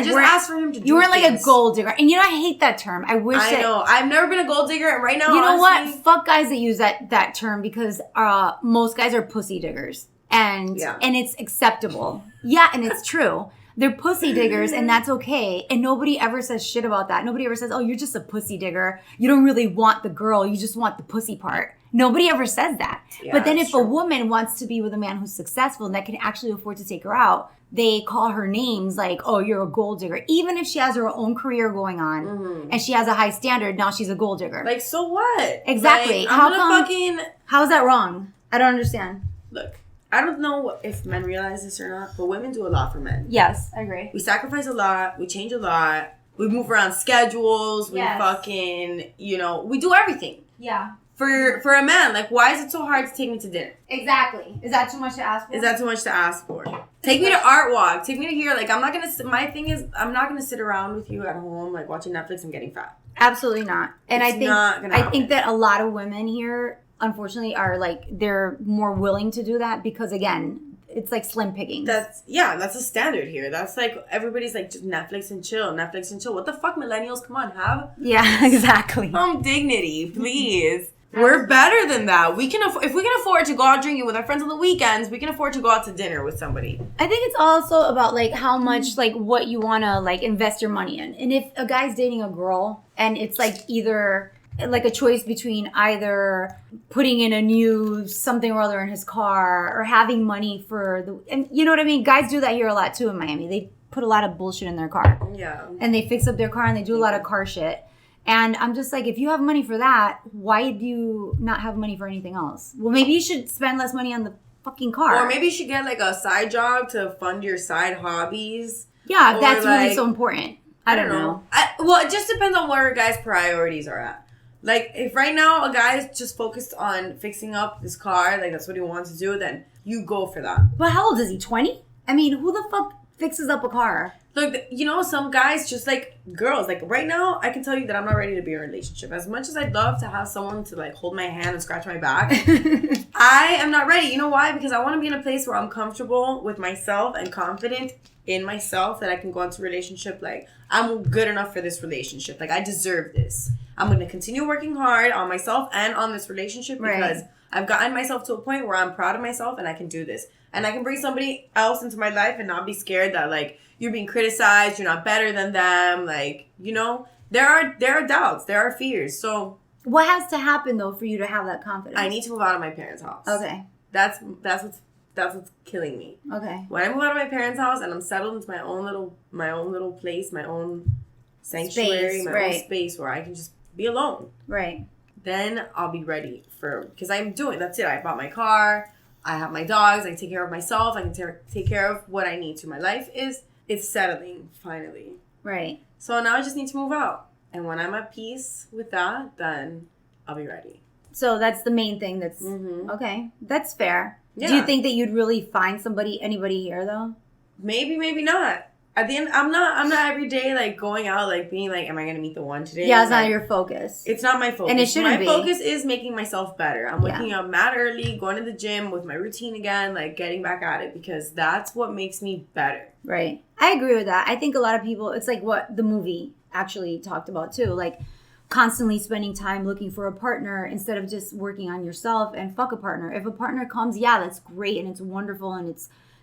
just asked for him to do You weren't like things. a gold digger. And I hate that term. I know. I've never been a gold digger, and right now, you know honestly, what? Fuck guys that use that term because most guys are pussy diggers. And it's acceptable. Yeah, and it's true. They're pussy diggers, and that's okay. And nobody ever says shit about that. Nobody ever says, oh, you're just a pussy digger. You don't really want the girl. You just want the pussy part. Nobody ever says that. Yeah, but then if a woman wants to be with a man who's successful and that can actually afford to take her out, they call her names like, oh, you're a gold digger. Even if she has her own career going on and she has a high standard, now she's a gold digger. Like, so what? Exactly. Like, how is that wrong? I don't understand. Look. I don't know if men realize this or not, but women do a lot for men. Yes, I agree. We sacrifice a lot. We change a lot. We move around schedules. We fucking, we do everything. Yeah. For a man, like, why is it so hard to take me to dinner? Exactly. Is that too much to ask for? Take me to art walk. Take me to here. Like, my thing is, I'm not gonna sit around with you at home, like, watching Netflix and getting fat. Absolutely not. And I think that a lot of women here, unfortunately, are like, they're more willing to do that because, again, it's like slim pickings. That's a standard here. That's like, everybody's like, just Netflix and chill. What the fuck, millennials? Come on, Yeah, exactly. Dignity, please. We're better than that. If we can afford to go out drinking with our friends on the weekends, we can afford to go out to dinner with somebody. I think it's also about like how much like what you want to like invest your money in. And if a guy's dating a girl and it's like either like a choice between either putting in a new something or other in his car or having money and you know what I mean? Guys do that here a lot too in Miami. They put a lot of bullshit in their car. Yeah. And they fix up their car and they do a lot of car shit. And I'm just like, if you have money for that, why do you not have money for anything else? Well, maybe you should spend less money on the fucking car. Or maybe you should get like a side job to fund your side hobbies. Yeah, that's like, really so important. I don't know. Well, it just depends on where a guy's priorities are at. Like, if right now a guy is just focused on fixing up his car, like that's what he wants to do, then you go for that. But how old is he? 20? I mean, who the fuck fixes up a car? Look, some guys, just like girls, like right now, I can tell you that I'm not ready to be in a relationship. As much as I'd love to have someone to like hold my hand and scratch my back, I am not ready. You know why? Because I want to be in a place where I'm comfortable with myself and confident in myself that I can go into a relationship like, I'm good enough for this relationship. Like, I deserve this. I'm going to continue working hard on myself and on this relationship because I've gotten myself to a point where I'm proud of myself and I can do this. And I can bring somebody else into my life and not be scared that, like, you're being criticized, you're not better than them. Like, there are doubts, there are fears. So what has to happen, though, for you to have that confidence? I need to move out of my parents' house. Okay. That's what's killing me. Okay. When I move out of my parents' house and I'm settled into my own little place, my own sanctuary, my own space where I can just be alone. Right. then I'll be ready because that's it. I bought my car. I have my dogs. I take care of myself. I can take care of what I need to. My life it's settling finally. Right. So now I just need to move out. And when I'm at peace with that, then I'll be ready. So that's the main thing. That's okay. That's fair. Yeah. Do you think that you'd really find anybody here though? Maybe, maybe not. At the end, I'm not every day like going out like being like, am I gonna meet the one today? Yeah, it's not your focus. It's not my focus. And it shouldn't be. My focus is making myself better. I'm waking up mad early, going to the gym with my routine again, like getting back at it because that's what makes me better. Right. I agree with that. I think a lot of people, it's like what the movie actually talked about too, like constantly spending time looking for a partner instead of just working on yourself and fuck a partner. If a partner comes, yeah, that's great and it's wonderful and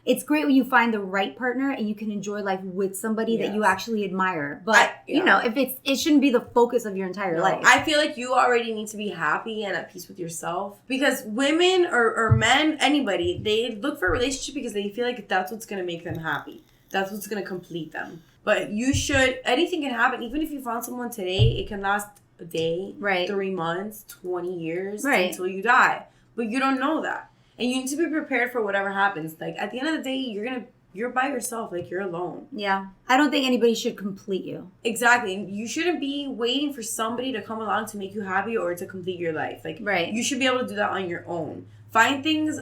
it's great when you find the right partner and you can enjoy life with somebody that you actually admire. But, you know, it shouldn't be the focus of your entire life. I feel like you already need to be happy and at peace with yourself. Because women or men, anybody, they look for a relationship because they feel like that's what's going to make them happy. That's what's going to complete them. But anything can happen. Even if you found someone today, it can last a day, 3 months, 20 years, until you die. But you don't know that. And you need to be prepared for whatever happens. Like, at the end of the day, you're by yourself. Like, you're alone. Yeah. I don't think anybody should complete you. Exactly. You shouldn't be waiting for somebody to come along to make you happy or to complete your life. Like, you should be able to do that on your own. Find things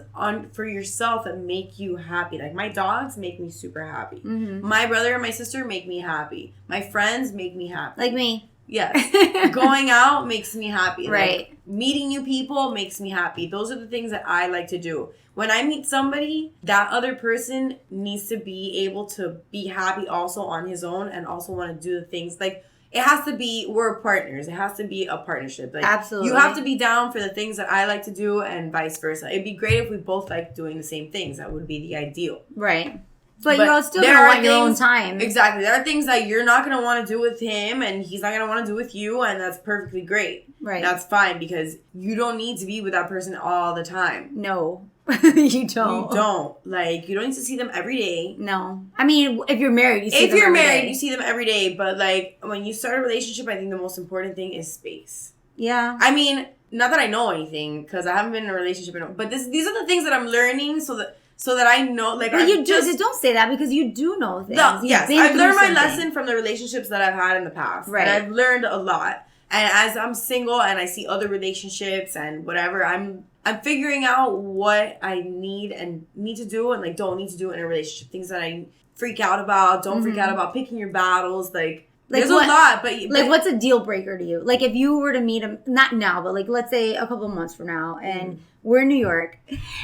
for yourself that make you happy. Like, my dogs make me super happy. Mm-hmm. My brother and my sister make me happy. My friends make me happy. Like me. Yes. Going out makes me happy. Right. Like, meeting new people makes me happy. Those are the things that I like to do. When I meet somebody, that other person needs to be able to be happy also on his own and also want to do the things. Like, it has to be, we're partners. It has to be a partnership. Like, absolutely. You have to be down for the things that I like to do and vice versa. It'd be great if we both like doing the same things. That would be the ideal. Right. But you're still going to want your own time. Exactly. There are things that you're not going to want to do with him and he's not going to want to do with you, and that's perfectly great. Right. That's fine because you don't need to be with that person all the time. No. You don't. You don't. Like, you don't need to see them every day. No. I mean, if you're married, you see them every day. If you're married, you see them every day. But, like, when you start a relationship, I think the most important thing is space. Yeah. I mean, not that I know anything because I haven't been in a relationship but these are the things that I'm learning so that I know, like, but you don't say that because you do know things. No, yes, I've learned my lesson from the relationships that I've had in the past. Right. And I've learned a lot. And as I'm single and I see other relationships and whatever, I'm figuring out what I need to do and, like, don't need to do in a relationship. Things that I freak out about, don't freak out about, picking your battles, like there's a lot, but what's a deal breaker to you? Like, if you were to meet him, not now, but like let's say a couple of months from now, and we're in New York,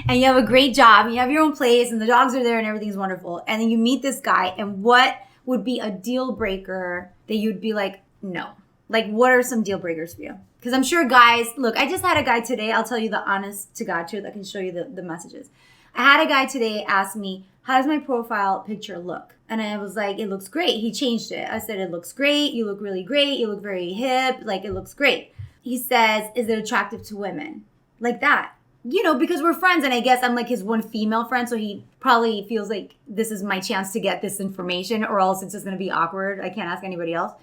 and you have a great job, and you have your own place, and the dogs are there, and everything's wonderful, and then you meet this guy, and what would be a deal breaker that you'd be like, no? Like, what are some deal breakers for you? Because I'm sure guys, look, I just had a guy today, I'll tell you the honest to God truth, I can show you the messages. I had a guy today ask me, how does my profile picture look? And I was like, it looks great. He changed it. I said, it looks great. You look really great. You look very hip. Like, it looks great. He says, is it attractive to women? Like that. You know, because we're friends, and I guess I'm like his one female friend, so he probably feels like this is my chance to get this information, or else it's just going to be awkward. I can't ask anybody else.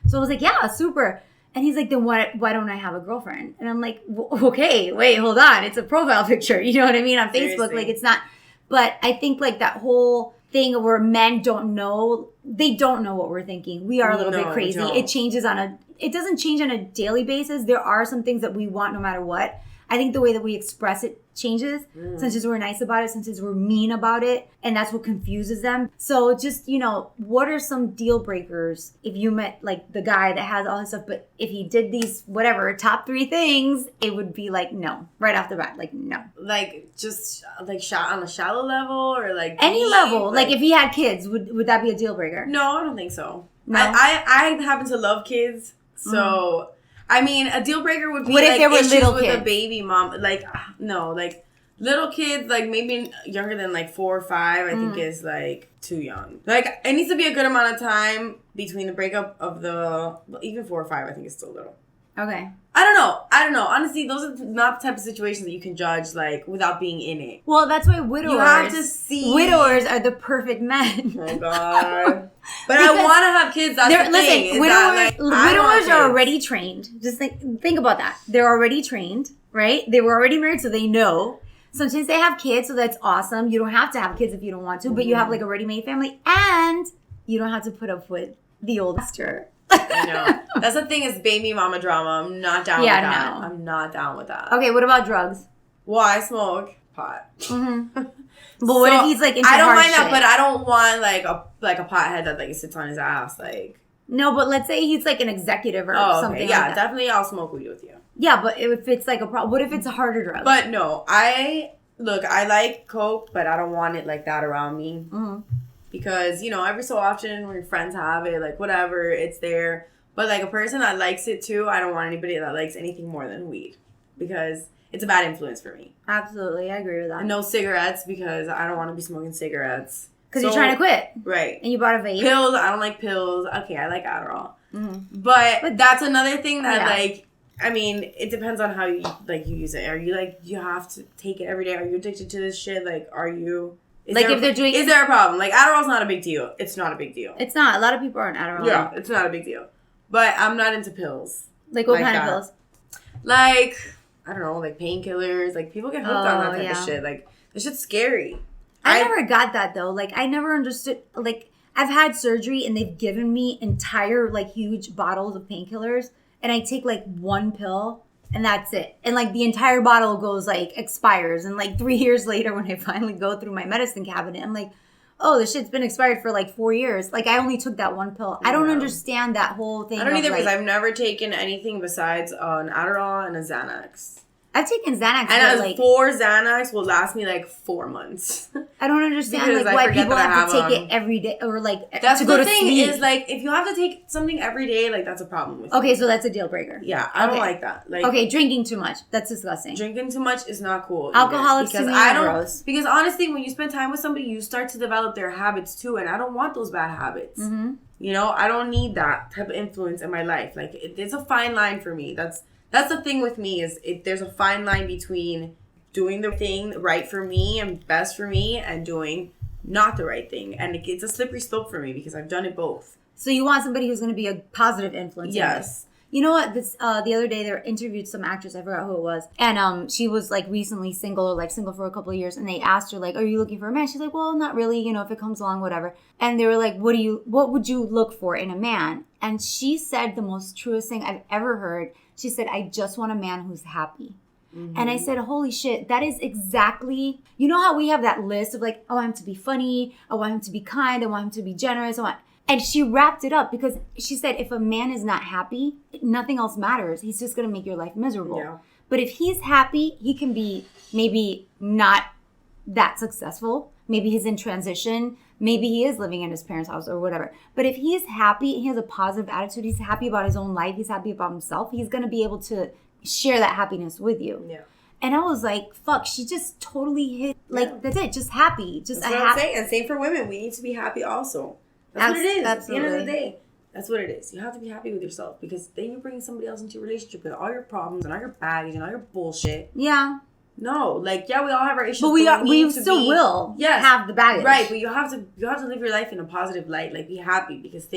So I was like, yeah, super. And he's like, then why don't I have a girlfriend? And I'm like, okay, wait, hold on. It's a profile picture. You know what I mean? On Facebook, seriously. Like, it's not. But I think, like, that whole thing where men don't know what we're thinking. We are a little bit crazy. It doesn't change on a daily basis. There are some things that we want no matter what. I think the way that we express it changes. Sometimes we're nice about it, sometimes we're mean about it, and that's what confuses them. So just, you know, what are some deal breakers if you met, like, the guy that has all his stuff, but if he did these, whatever, top 3 things, it would be like, no, right off the bat, like, no. Like, just, like, on a shallow level, or, like, any level. Like, if he had kids, would that be a deal breaker? No, I don't think so. No? I happen to love kids, so... I mean, a deal breaker would be what if like there were issues little with kids? A baby mom. Like, no, like little kids, like maybe younger than like 4 or 5, I think is like too young. Like, it needs to be a good amount of time between the breakup of even 4 or 5, I think is still little. Okay. I don't know. Honestly, those are not the type of situations that you can judge, like, without being in it. Well, that's why widowers... You have to see... Widowers are the perfect men. Oh, God. But I want to have kids. That's the thing. Widowers are already trained. Just think about that. They're already trained, right? They were already married, so they know. Sometimes they have kids, so that's awesome. You don't have to have kids if you don't want to, but you have, like, a ready-made family, and you don't have to put up with the old master. I know. That's the thing is baby mama drama. I'm not down with that. No. I'm not down with that. Okay, what about drugs? Well, I smoke pot. Mm-hmm. But what if he's like into I don't hard mind that, shit? but I don't want like a pothead that like sits on his ass. Like no, but let's say he's like an executive or something. Okay. Yeah, like that. Definitely I'll smoke weed with you. Yeah, but if it's like a problem, what if it's a harder drug? But no, I like coke, but I don't want it like that around me. Mm-hmm. Because, you know, every so often when friends have it, like, whatever, it's there. But, like, a person that likes it, too, I don't want anybody that likes anything more than weed. Because it's a bad influence for me. Absolutely. I agree with that. And no cigarettes, because I don't want to be smoking cigarettes. Because you're trying to quit. Right. And you bought a vape. Pills, I don't like pills. Okay, I like Adderall. Mm-hmm. But that's another thing that, like, I mean, it depends on how you use it. Are you, like, you have to take it every day? Are you addicted to this shit? Like, are you... Is there a problem? Like, Adderall's not a big deal. It's not a big deal. It's not. A lot of people are on Adderall. Yeah, it's not a big deal. But I'm not into pills. Like what kind of pills? Like, I don't know, like painkillers. Like, people get hooked on that type of shit. Like, this shit's scary. I never got that, though. Like, I never understood. Like, I've had surgery, and they've given me entire, like, huge bottles of painkillers. And I take, like, one pill. And that's it. And, like, the entire bottle goes, like, expires. And, like, 3 years later, when I finally go through my medicine cabinet, I'm like, oh, this shit's been expired for, like, 4 years. Like, I only took that one pill. I don't understand that whole thing. I don't either, because I've never taken anything besides an Adderall and a Xanax. I've taken Xanax. And 4 Xanax will last me, like, 4 months. I don't understand, like, why people have to take it every day. Or, like, that's to go to sleep. That's the thing is, like, if you have to take something every day, like, that's a problem with me. So that's a deal breaker. Yeah, I don't like that. Like, okay, drinking too much. That's disgusting. Drinking too much is not cool. Alcoholics to me are gross. Because, honestly, when you spend time with somebody, you start to develop their habits, too. And I don't want those bad habits. Mm-hmm. You know, I don't need that type of influence in my life. Like, it's a fine line for me. That's the thing with me is there's a fine line between doing the thing right for me and best for me and doing not the right thing. And it's a slippery slope for me because I've done it both. So you want somebody who's going to be a positive influence. Yes. You know what? The other day they interviewed some actress. I forgot who it was. And she was like recently single or like single for a couple of years. And they asked her like, are you looking for a man? She's like, well, not really. You know, if it comes along, whatever. And they were like, what would you look for in a man? And she said the most truest thing I've ever heard. She said, I just want a man who's happy. Mm-hmm. And I said, holy shit, that is exactly, you know how we have that list of like, I want him to be funny. I want him to be kind. I want him to be generous. And she wrapped it up because she said, if a man is not happy, nothing else matters. He's just going to make your life miserable. Yeah. But if he's happy, he can be maybe not that successful. Maybe he's in transition. Maybe he is living in his parents' house or whatever. But if he's happy, he has a positive attitude, he's happy about his own life, he's happy about himself, he's going to be able to share that happiness with you. Yeah. And I was like, fuck, she just totally hit, like, that's it, just happy. Just that's what I'm saying. And same for women. We need to be happy also. That's what it is. Absolutely. At the end of the day, that's what it is. You have to be happy with yourself because then you're bringing somebody else into your relationship with all your problems and all your baggage and all your bullshit. Yeah. No, like, yeah, we all have our issues. But we still will have the baggage. Right, but you have to live your life in a positive light. Like, be happy because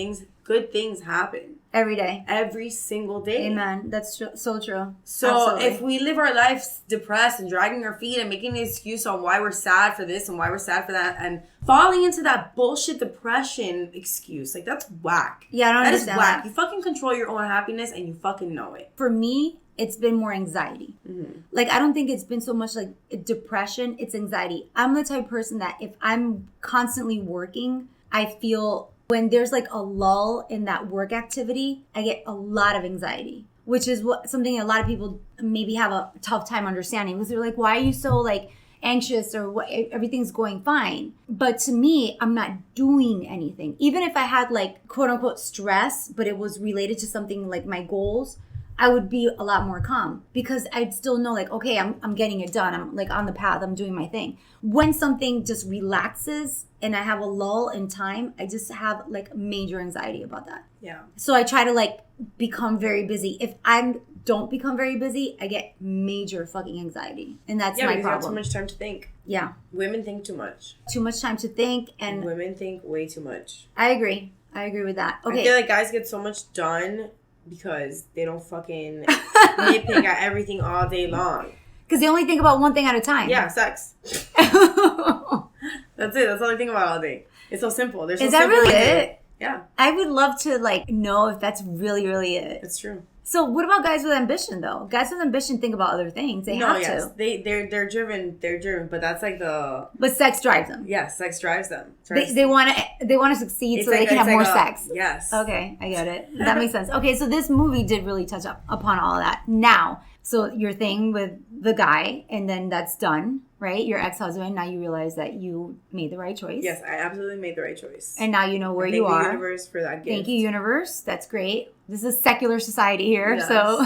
good things happen. Every day. Every single day. Amen. That's so true. So absolutely. If we live our lives depressed and dragging our feet and making an excuse on why we're sad for this and why we're sad for that and falling into that bullshit depression excuse, like, that's whack. Yeah, I don't understand that. Is whack. You fucking control your own happiness and you fucking know it. For me, it's been more anxiety. Mm-hmm. Like, I don't think it's been so much like depression. It's anxiety. I'm the type of person that if I'm constantly working, I feel when there's like a lull in that work activity, I get a lot of anxiety, which is something a lot of people maybe have a tough time understanding because they're like, why are you so like anxious or what? Everything's going fine. But to me, I'm not doing anything. Even if I had like quote unquote stress, but it was related to something like my goals, I would be a lot more calm because I'd still know like, okay, I'm getting it done. I'm like on the path. I'm doing my thing. When something just relaxes and I have a lull in time, I just have like major anxiety about that. Yeah. So I try to like become very busy. If I don't become very busy, I get major fucking anxiety. And that's my because problem. you have too much time to think. Yeah. Women think too much. Too much time to think. And women think way too much. I agree with that. Okay. I feel like guys get so much done because they don't fucking nitpick at everything all day long. Because they only think about one thing at a time. Yeah, sex. That's it. That's all I think about all day. It's so simple. Is that really it? Yeah. I would love to like know if that's really, really it. It's true. So what about guys with ambition though? Guys with ambition think about other things. They have to. They're driven. They're driven, but that's like the. But sex drives them. Yes, sex drives them. They want to succeed so they can have more sex. Yes. Okay, I get it. That makes sense. Okay, so this movie did really touch upon all of that. Now, so your thing with the guy, and then that's done, right? Your ex-husband. Now you realize that you made the right choice. Yes, I absolutely made the right choice. And now you know where you are. Thank you, universe, for that gift. Thank you, universe. That's great. This is secular society here, yes. So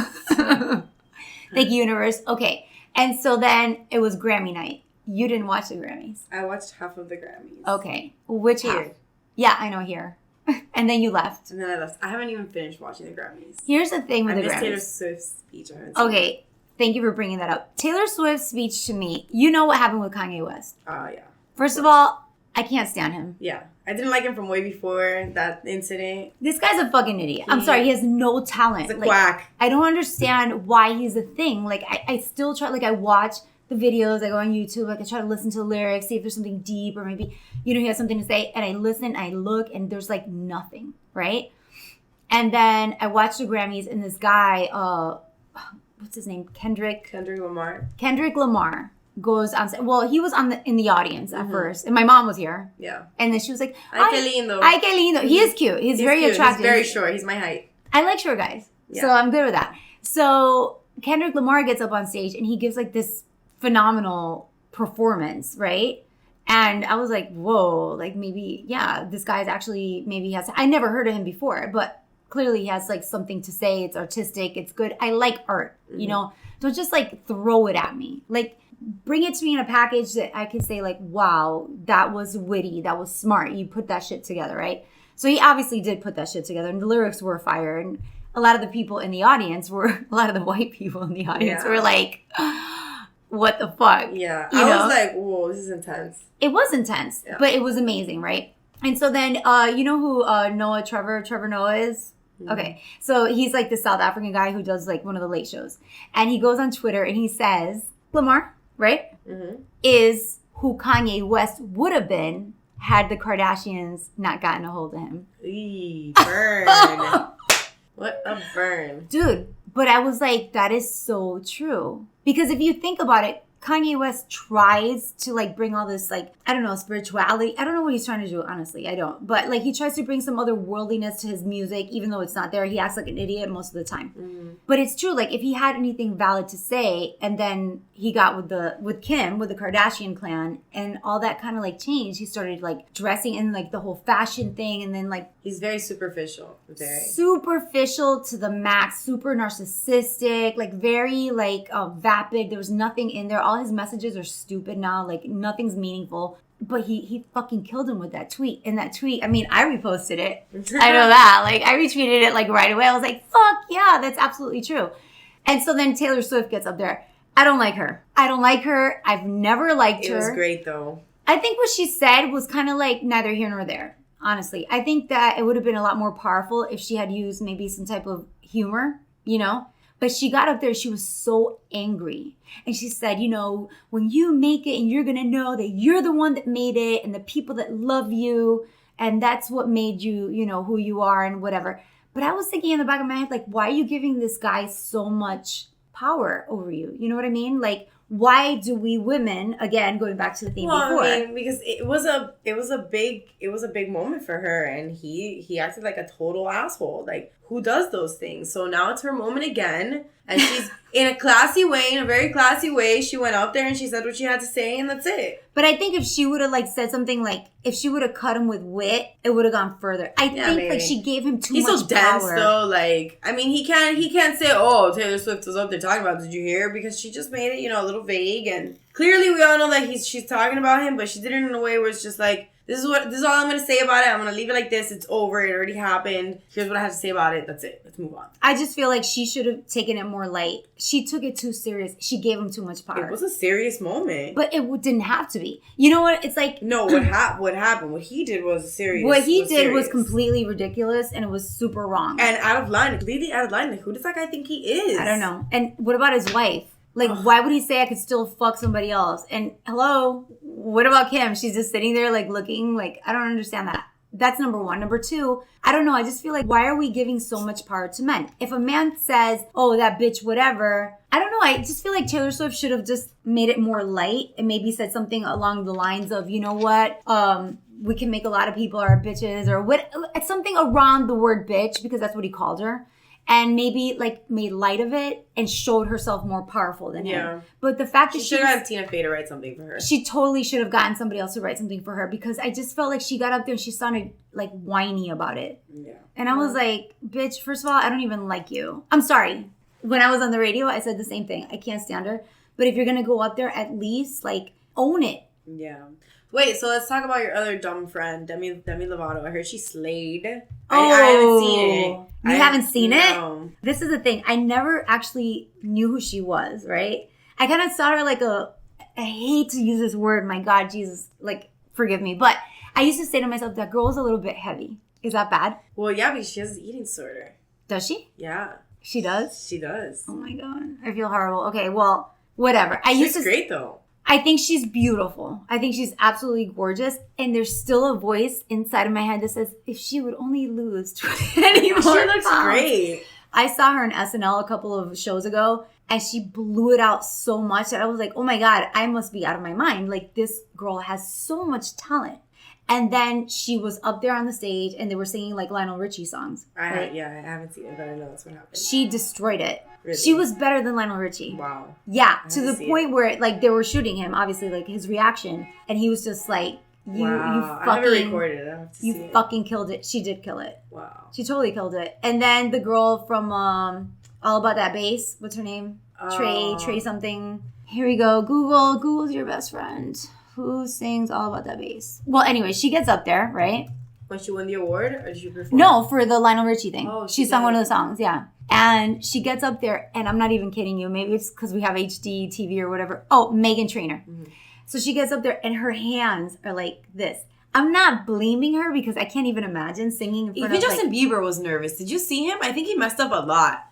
thank you, universe. Okay, and so then it was Grammy night. You didn't watch the Grammys. I watched half of the Grammys. Okay, which here? half? Yeah, I know here. And then you left. And then I left. I haven't even finished watching the Grammys. Here's the thing with the Grammys. I missed Taylor Swift's speech. Okay, thank you for bringing that up. Taylor Swift's speech to me, you know what happened with Kanye West. Yeah. First of all, I can't stand him. Yeah. I didn't like him from way before that incident. This guy's a fucking idiot. I'm sorry, he has no talent. He's a quack. I don't understand why he's a thing. Like, I still try, like, I watch the videos, I go on YouTube, like, I try to listen to the lyrics, see if there's something deep, or maybe, you know, he has something to say, and I listen, I look, and there's, like, nothing, right? And then I watch the Grammys, and this guy, what's his name? Kendrick Lamar goes on. Well, he was in the audience at first, and my mom was here. Yeah. And then she was like, "Ay, qué lindo." Ay, qué lindo. He is cute. He's very cute. attractive. He's very short. He's my height. I like short guys, Yeah. so I'm good with that. So Kendrick Lamar gets up on stage and he gives like this phenomenal performance, right? And I was like, whoa, like maybe, yeah, this guy's actually, maybe has, I never heard of him before, but clearly he has like something to say. It's artistic. It's good. I like art, you know? Don't just like throw it at me. Like bring it to me in a package that I can say like, wow, that was witty. That was smart. You put that shit together, right? So he obviously did put that shit together and the lyrics were fire. And a lot of the people in the audience a lot of the white people in the audience were like, what the fuck? Yeah. You I know? was like, whoa, this is intense. It was intense, but it was amazing, right? And so then, you know who Trevor Noah is? Mm-hmm. Okay. So he's like the South African guy who does like one of the late shows. And he goes on Twitter and he says, Lamar, right? Mm-hmm. Is who Kanye West would have been had the Kardashians not gotten a hold of him. Eee, burn. What a burn. Dude, but I was like, that is so true. Because if you think about it, Kanye West tries to like bring all this like, I don't know, spirituality. I don't know what he's trying to do, honestly. I don't. But like he tries to bring some other worldliness to his music, even though it's not there. He acts like an idiot most of the time. Mm-hmm. But it's true. Like if he had anything valid to say and then he got with Kim, with the Kardashian clan and all that kind of like changed. He started like dressing in like the whole fashion thing and then like. He's very superficial. Superficial to the max, super narcissistic, like very like vapid. There was nothing in there. All his messages are stupid now, like nothing's meaningful. But he fucking killed him with that tweet. And that tweet, I mean, I reposted it. I know that. Like I retweeted it like right away. I was like, fuck yeah, that's absolutely true. And so then Taylor Swift gets up there. I don't like her. I've never liked her. It was great though. I think what she said was kind of like neither here nor there. Honestly, I think that it would have been a lot more powerful if she had used maybe some type of humor, you know? But she got up there, she was so angry. And she said, you know, when you make it and you're going to know that you're the one that made it and the people that love you and that's what made you, you know, who you are and whatever. But I was thinking in the back of my head, like, why are you giving this guy so much power over you? You know what I mean? Like, why do we women, again, going back to the theme before? I mean, because it was a big moment for her, and he acted like a total asshole. Like, who does those things? So now it's her moment again, and she's in a very classy way. She went up there and she said what she had to say, and that's it. But I think if she would have like said something like, if she would have cut him with wit, it would have gone further. I think maybe. Like she gave him too much power. He's so dense though. Like, I mean, he can't say, oh, Taylor Swift was up there talking about, did you hear? Because she just made it, you know, a little vague. And clearly we all know that she's talking about him, but she did it in a way where it's just like, This is all I'm gonna say about it. I'm gonna leave it like this. It's over. It already happened. Here's what I have to say about it. That's it. Let's move on. I just feel like she should have taken it more light. She took it too serious. She gave him too much power. It was a serious moment. But it didn't have to be. You know what? It's like... No, what happened? What he did was serious. What he did was completely ridiculous, and it was super wrong. And out of line. Completely out of line. Like, who does that guy think he is? I don't know. And what about his wife? Like, why would he say I could still fuck somebody else? And hello, what about Kim? She's just sitting there, like, looking, like, I don't understand that. That's number one. Number two, I don't know. I just feel like, why are we giving so much power to men? If a man says, oh, that bitch, whatever, I don't know. I just feel like Taylor Swift should have just made it more light and maybe said something along the lines of, you know what? We can make a lot of people our bitches, or what, something around the word bitch, because that's what he called her. And maybe, like, made light of it and showed herself more powerful than him. But the fact that she should have had Tina Fey to write something for her. She totally should have gotten somebody else to write something for her, because I just felt like she got up there and she sounded, like, whiny about it. Yeah. And I was like, bitch, first of all, I don't even like you. I'm sorry. When I was on the radio, I said the same thing. I can't stand her. But if you're going to go up there, at least, like, own it. Yeah. Wait, so let's talk about your other dumb friend, Demi Lovato. I heard she slayed. I haven't seen it. You haven't seen it? This is the thing. I never actually knew who she was, right? I kind of saw her like I hate to use this word. My God, Jesus, like, forgive me. But I used to say to myself, that girl is a little bit heavy. Is that bad? Well, yeah, because she has an eating disorder. Does she? Yeah. She does? She does. Oh, my God. I feel horrible. Okay, well, whatever. She's great, though. I think she's beautiful. I think she's absolutely gorgeous. And there's still a voice inside of my head that says, if she would only lose 20 more She looks great. I saw her in SNL a couple of shows ago, and she blew it out so much that I was like, oh my God, I must be out of my mind. Like, this girl has so much talent. And then she was up there on the stage, and they were singing, like, Lionel Richie songs. Right? I haven't seen it, but I know that's what happened. She destroyed it. Really? She was better than Lionel Richie. Wow. Yeah, to the point where, like, they were shooting him, obviously, like, his reaction. And he was just like, you fucking... I haven't recorded it. I have to see it. You fucking killed it. She did kill it. Wow. She totally killed it. And then the girl from All About That Bass, what's her name? Trey something. Here we go. Google's your best friend. Who sings All About That Bass? Well, anyway, she gets up there, right? When she won the award, or did she perform? No, for the Lionel Richie thing. Oh, she sung one of the songs, yeah. And she gets up there, and I'm not even kidding you. Maybe it's because we have HD TV or whatever. Oh, Meghan Trainor. Mm-hmm. So she gets up there, and her hands are like this. I'm not blaming her because I can't even imagine singing in front of... Even Justin Bieber was nervous. Did you see him? I think he messed up a lot.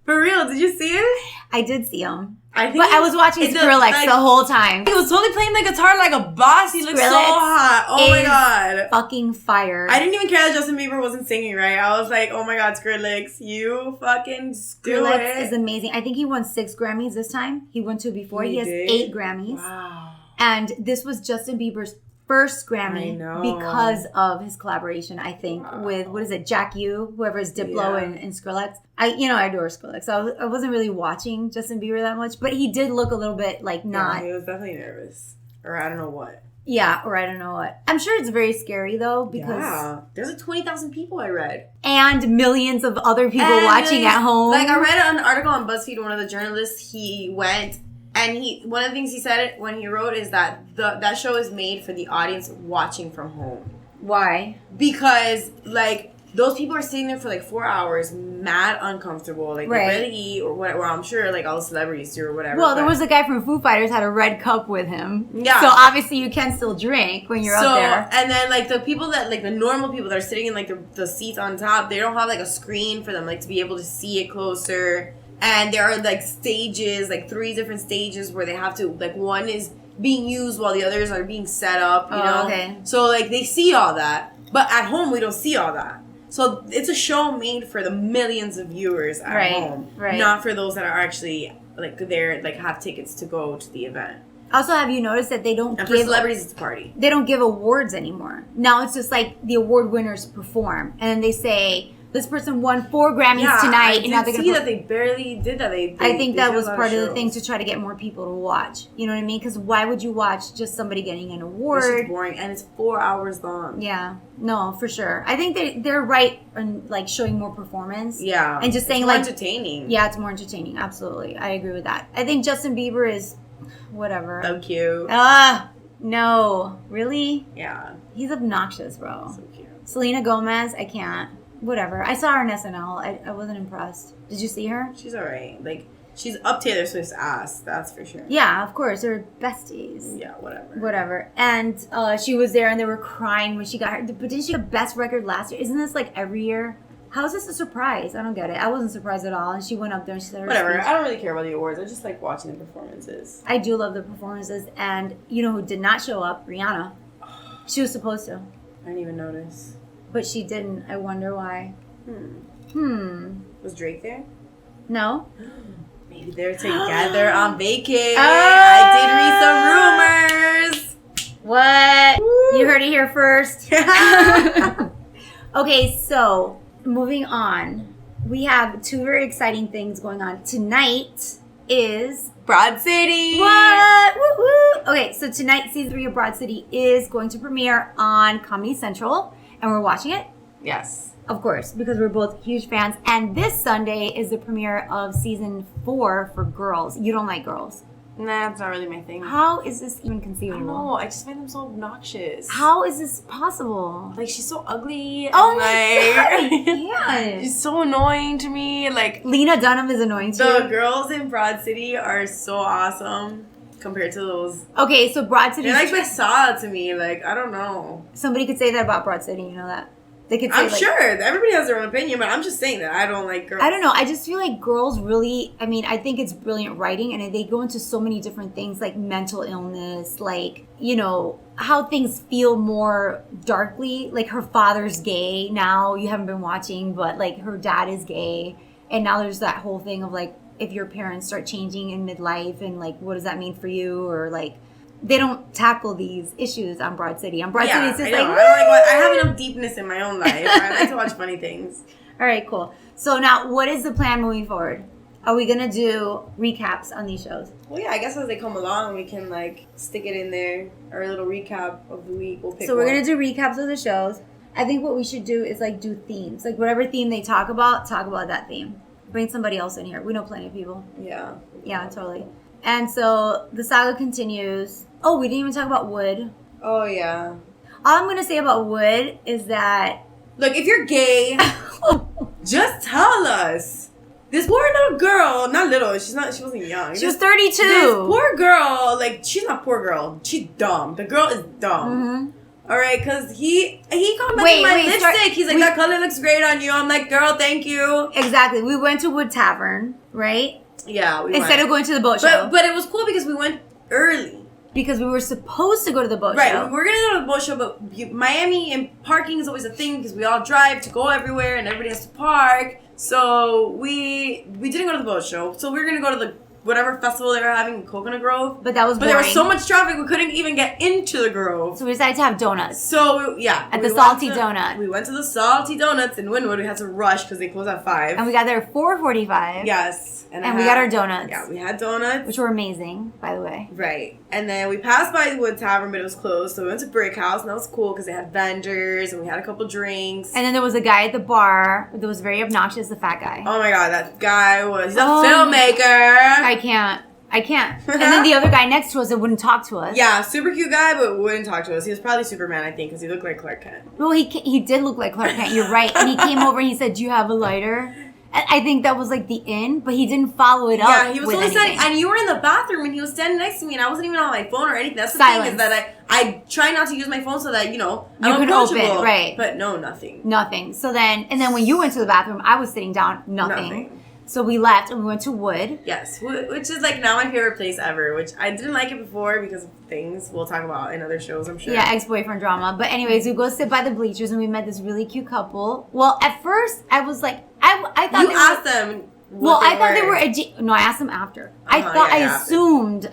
For real, did you see him? I did see him. I was watching Skrillex the whole time. He was totally playing the guitar like a boss. He looked so hot. Oh my God. Fucking fire. I didn't even care that Justin Bieber wasn't singing, right? I was like, oh my God, Skrillex, you fucking do it. Skrillex is amazing. I think he won 6 Grammys this time. He won 2 before. He has 8 Grammys. Wow. And this was Justin Bieber's first Grammy because of his collaboration, I think, with, what is it, Jack U, whoever is Diplo and Skrillex. I adore Skrillex. So I wasn't really watching Justin Bieber that much, but he did look a little bit like not. Yeah, he was definitely nervous. Or I don't know what. Yeah, or I don't know what. I'm sure it's very scary, though, because... There's like 20,000 people I read. And millions of other people watching at home. Like, I read an article on BuzzFeed, one of the journalists, he went... And one of the things he said when he wrote is that that show is made for the audience watching from home. Why? Because, like, those people are sitting there for, like, 4 hours, mad uncomfortable. Like, they barely eat or whatever. Well, I'm sure, like, all the celebrities do or whatever. Well, there was a guy from Foo Fighters had a red cup with him. Yeah. So, obviously, you can still drink when you're up there. And then, like, the people that, like, the normal people that are sitting in, like, the seats on top, they don't have, like, a screen for them, like, to be able to see it closer. And there are, like, stages, like, 3 different stages where they have to, like, one is being used while the others are being set up, you know? Okay. So, like, they see all that. But at home, we don't see all that. So, it's a show made for the millions of viewers at home. Right. Not for those that are actually, like, there, like, have tickets to go to the event. Also, have you noticed that they don't give... And for celebrities, it's a party. They don't give awards anymore. Now, it's just, like, the award winners perform. And then they say... This person won 4 Grammys tonight. And now they're see that they barely did that. I think that was part of the thing to try to get more people to watch. You know what I mean? Because why would you watch just somebody getting an award? It's just boring. And it's 4 hours long. Yeah. No, for sure. I think they're right in, like, showing more performance. Yeah. And just saying, it's more like... entertaining. Yeah, it's more entertaining. Absolutely. I agree with that. I think Justin Bieber is... Whatever. So cute. No. Really? Yeah. He's obnoxious, bro. So cute. Selena Gomez, I can't. Whatever. I saw her in SNL. I wasn't impressed. Did you see her? She's alright. Like, she's up Taylor Swift's ass, that's for sure. Yeah, of course. They're besties. Yeah, whatever. Whatever. And she was there and they were crying when she got her. But didn't she get best record last year? Isn't this like every year? How is this a surprise? I don't get it. I wasn't surprised at all. And she went up there and she said her Whatever. speech. I don't really care about the awards. I just like watching the performances. I do love the performances. And you know who did not show up? Rihanna. She was supposed to. I didn't even notice. But she didn't. I wonder why. Was Drake there? No? Maybe they're together on vacay. Oh! I did read some rumors. What? You heard it here first. Okay, so moving on. We have two very exciting things going on. Tonight is Broad City. What? Woo woo. Okay, so tonight, season 3 of Broad City is going to premiere on Comedy Central, and we're watching it. Yes. Of course, because we're both huge fans. And this Sunday is the premiere of season 4 for girls. You don't like girls. Nah, that's not really my thing. How is this even I conceivable? don't know. I just find them so obnoxious. How is this possible? Like, she's so ugly. Oh and, my like, God, yeah. she's so annoying to me. Like, Lena Dunham is annoying too. the girls in Broad City are so awesome compared to those. Okay, so Broad City. They're like facade to me. Like, I don't know. Somebody could say that about Broad City. You know that. They could say, I'm sure everybody has their own opinion, but I'm just saying that I don't like girls. I don't know. I just feel like girls really, I mean, I think it's brilliant writing and they go into so many different things like mental illness, like, you know, how things feel more darkly. Like her father's gay now. You haven't been watching, but like her dad is gay. And now there's that whole thing of like, if your parents start changing in midlife and like, what does that mean for you? Or like, they don't tackle these issues on Broad City. On Broad City, it's just like, I have enough deepness in my own life. I like to watch funny things. All right, cool. So now, what is the plan moving forward? Are we gonna do recaps on these shows? Well, yeah, I guess as they come along, we can like stick it in there, or a little recap of the week. We'll pick. So we're gonna do recaps of the shows. I think what we should do is like do themes, like whatever theme they talk about that theme. Bring somebody else in here. We know plenty of people. Yeah. Yeah, totally. And so the saga continues. Oh, we didn't even talk about Wood. Oh yeah. All I'm gonna say about Wood is that look, if you're gay, just tell us. This poor little girl, not little, she wasn't young. She was 32. This poor girl, like, she's not poor girl. She's dumb. The girl is dumb. Mm-hmm. All right, because he complimented my lipstick. He's like, that color looks great on you. I'm like, girl, thank you. Exactly. We went to Wood Tavern, right? Yeah, we Instead went. of going to the boat show. But it was cool because we went early. Because we were supposed to go to the boat show. Right, we were going to go to the boat show, but Miami and parking is always a thing because we all drive to go everywhere and everybody has to park. So we didn't go to the boat show. So we were going to go to the whatever festival they were having in Coconut Grove. But that was boring. But there was so much traffic we couldn't even get into the Grove. So we decided to have donuts. So, yeah. At the Salty Donut. We went to the Salty Donuts in Wynwood. We had to rush because they closed at 5. And we got there at 4:45. Yes. And we got our donuts. Yeah, we had donuts. Which were amazing, by the way. Right. And then we passed by the Wood Tavern, but it was closed. So we went to Brick House, and that was cool because they had vendors, and we had a couple drinks. And then there was a guy at the bar that was very obnoxious, the fat guy. Oh my God, that guy he's a filmmaker. I can't. And then the other guy next to us that wouldn't talk to us. Yeah, super cute guy, but wouldn't talk to us. He was probably Superman, I think, because he looked like Clark Kent. Well, he did look like Clark Kent. You're right. And he came over and he said, "Do you have a lighter?" And I think that was like the end, but he didn't follow it up. Yeah, he was with only anything. standing, and you were in the bathroom, and he was standing next to me, and I wasn't even on my phone or anything. That's the Silence. thing is that I try not to use my phone so that I'm could approachable. open, right? But no, nothing. Nothing. So then when you went to the bathroom, I was sitting down. Nothing. So we left and we went to Wood. Yes, which is like now my favorite place ever, which I didn't like it before because of things we'll talk about in other shows, I'm sure. Yeah, ex-boyfriend drama. But anyways, we go sit by the bleachers and we met this really cute couple. Well, at first, I was like, I thought you asked them. I thought they were no, I asked them after. I assumed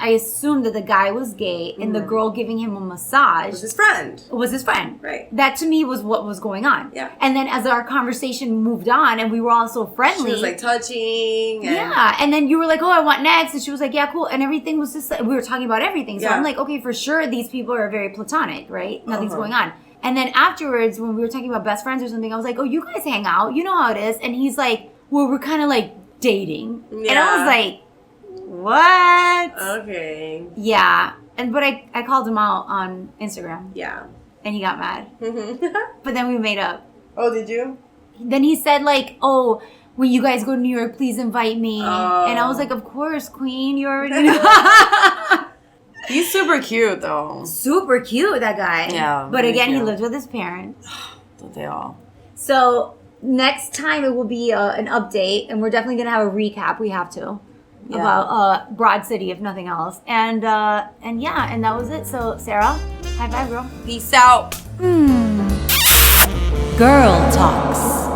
that the guy was gay and the girl giving him a massage was his friend. Right. That to me was what was going on. Yeah. And then as our conversation moved on and we were all so friendly. She was like touching. Yeah. And then you were like, "Oh, I want next." And she was like, "Yeah, cool." And everything was just like, we were talking about everything. So I'm like, okay, for sure these people are very platonic, right? Nothing's going on. And then afterwards, when we were talking about best friends or something, I was like, "Oh, you guys hang out. You know how it is." And he's like, "Well, we're kind of like dating." Yeah. And I was like, what? Okay. Yeah. but I called him out on Instagram. Yeah. And he got mad. But then we made up. Oh, did you? Then he said like, oh, when you guys go to New York, please invite me. Oh. And I was like, of course, Queen, you already know. He's super cute though. Super cute, that guy. Yeah. But again, cute. he lives with his parents. Don't they all? So next time it will be an update, and we're definitely gonna have a recap. We have to about Broad City, if nothing else. And that was it. So Sarah, high five, girl. Peace out. Girl talks.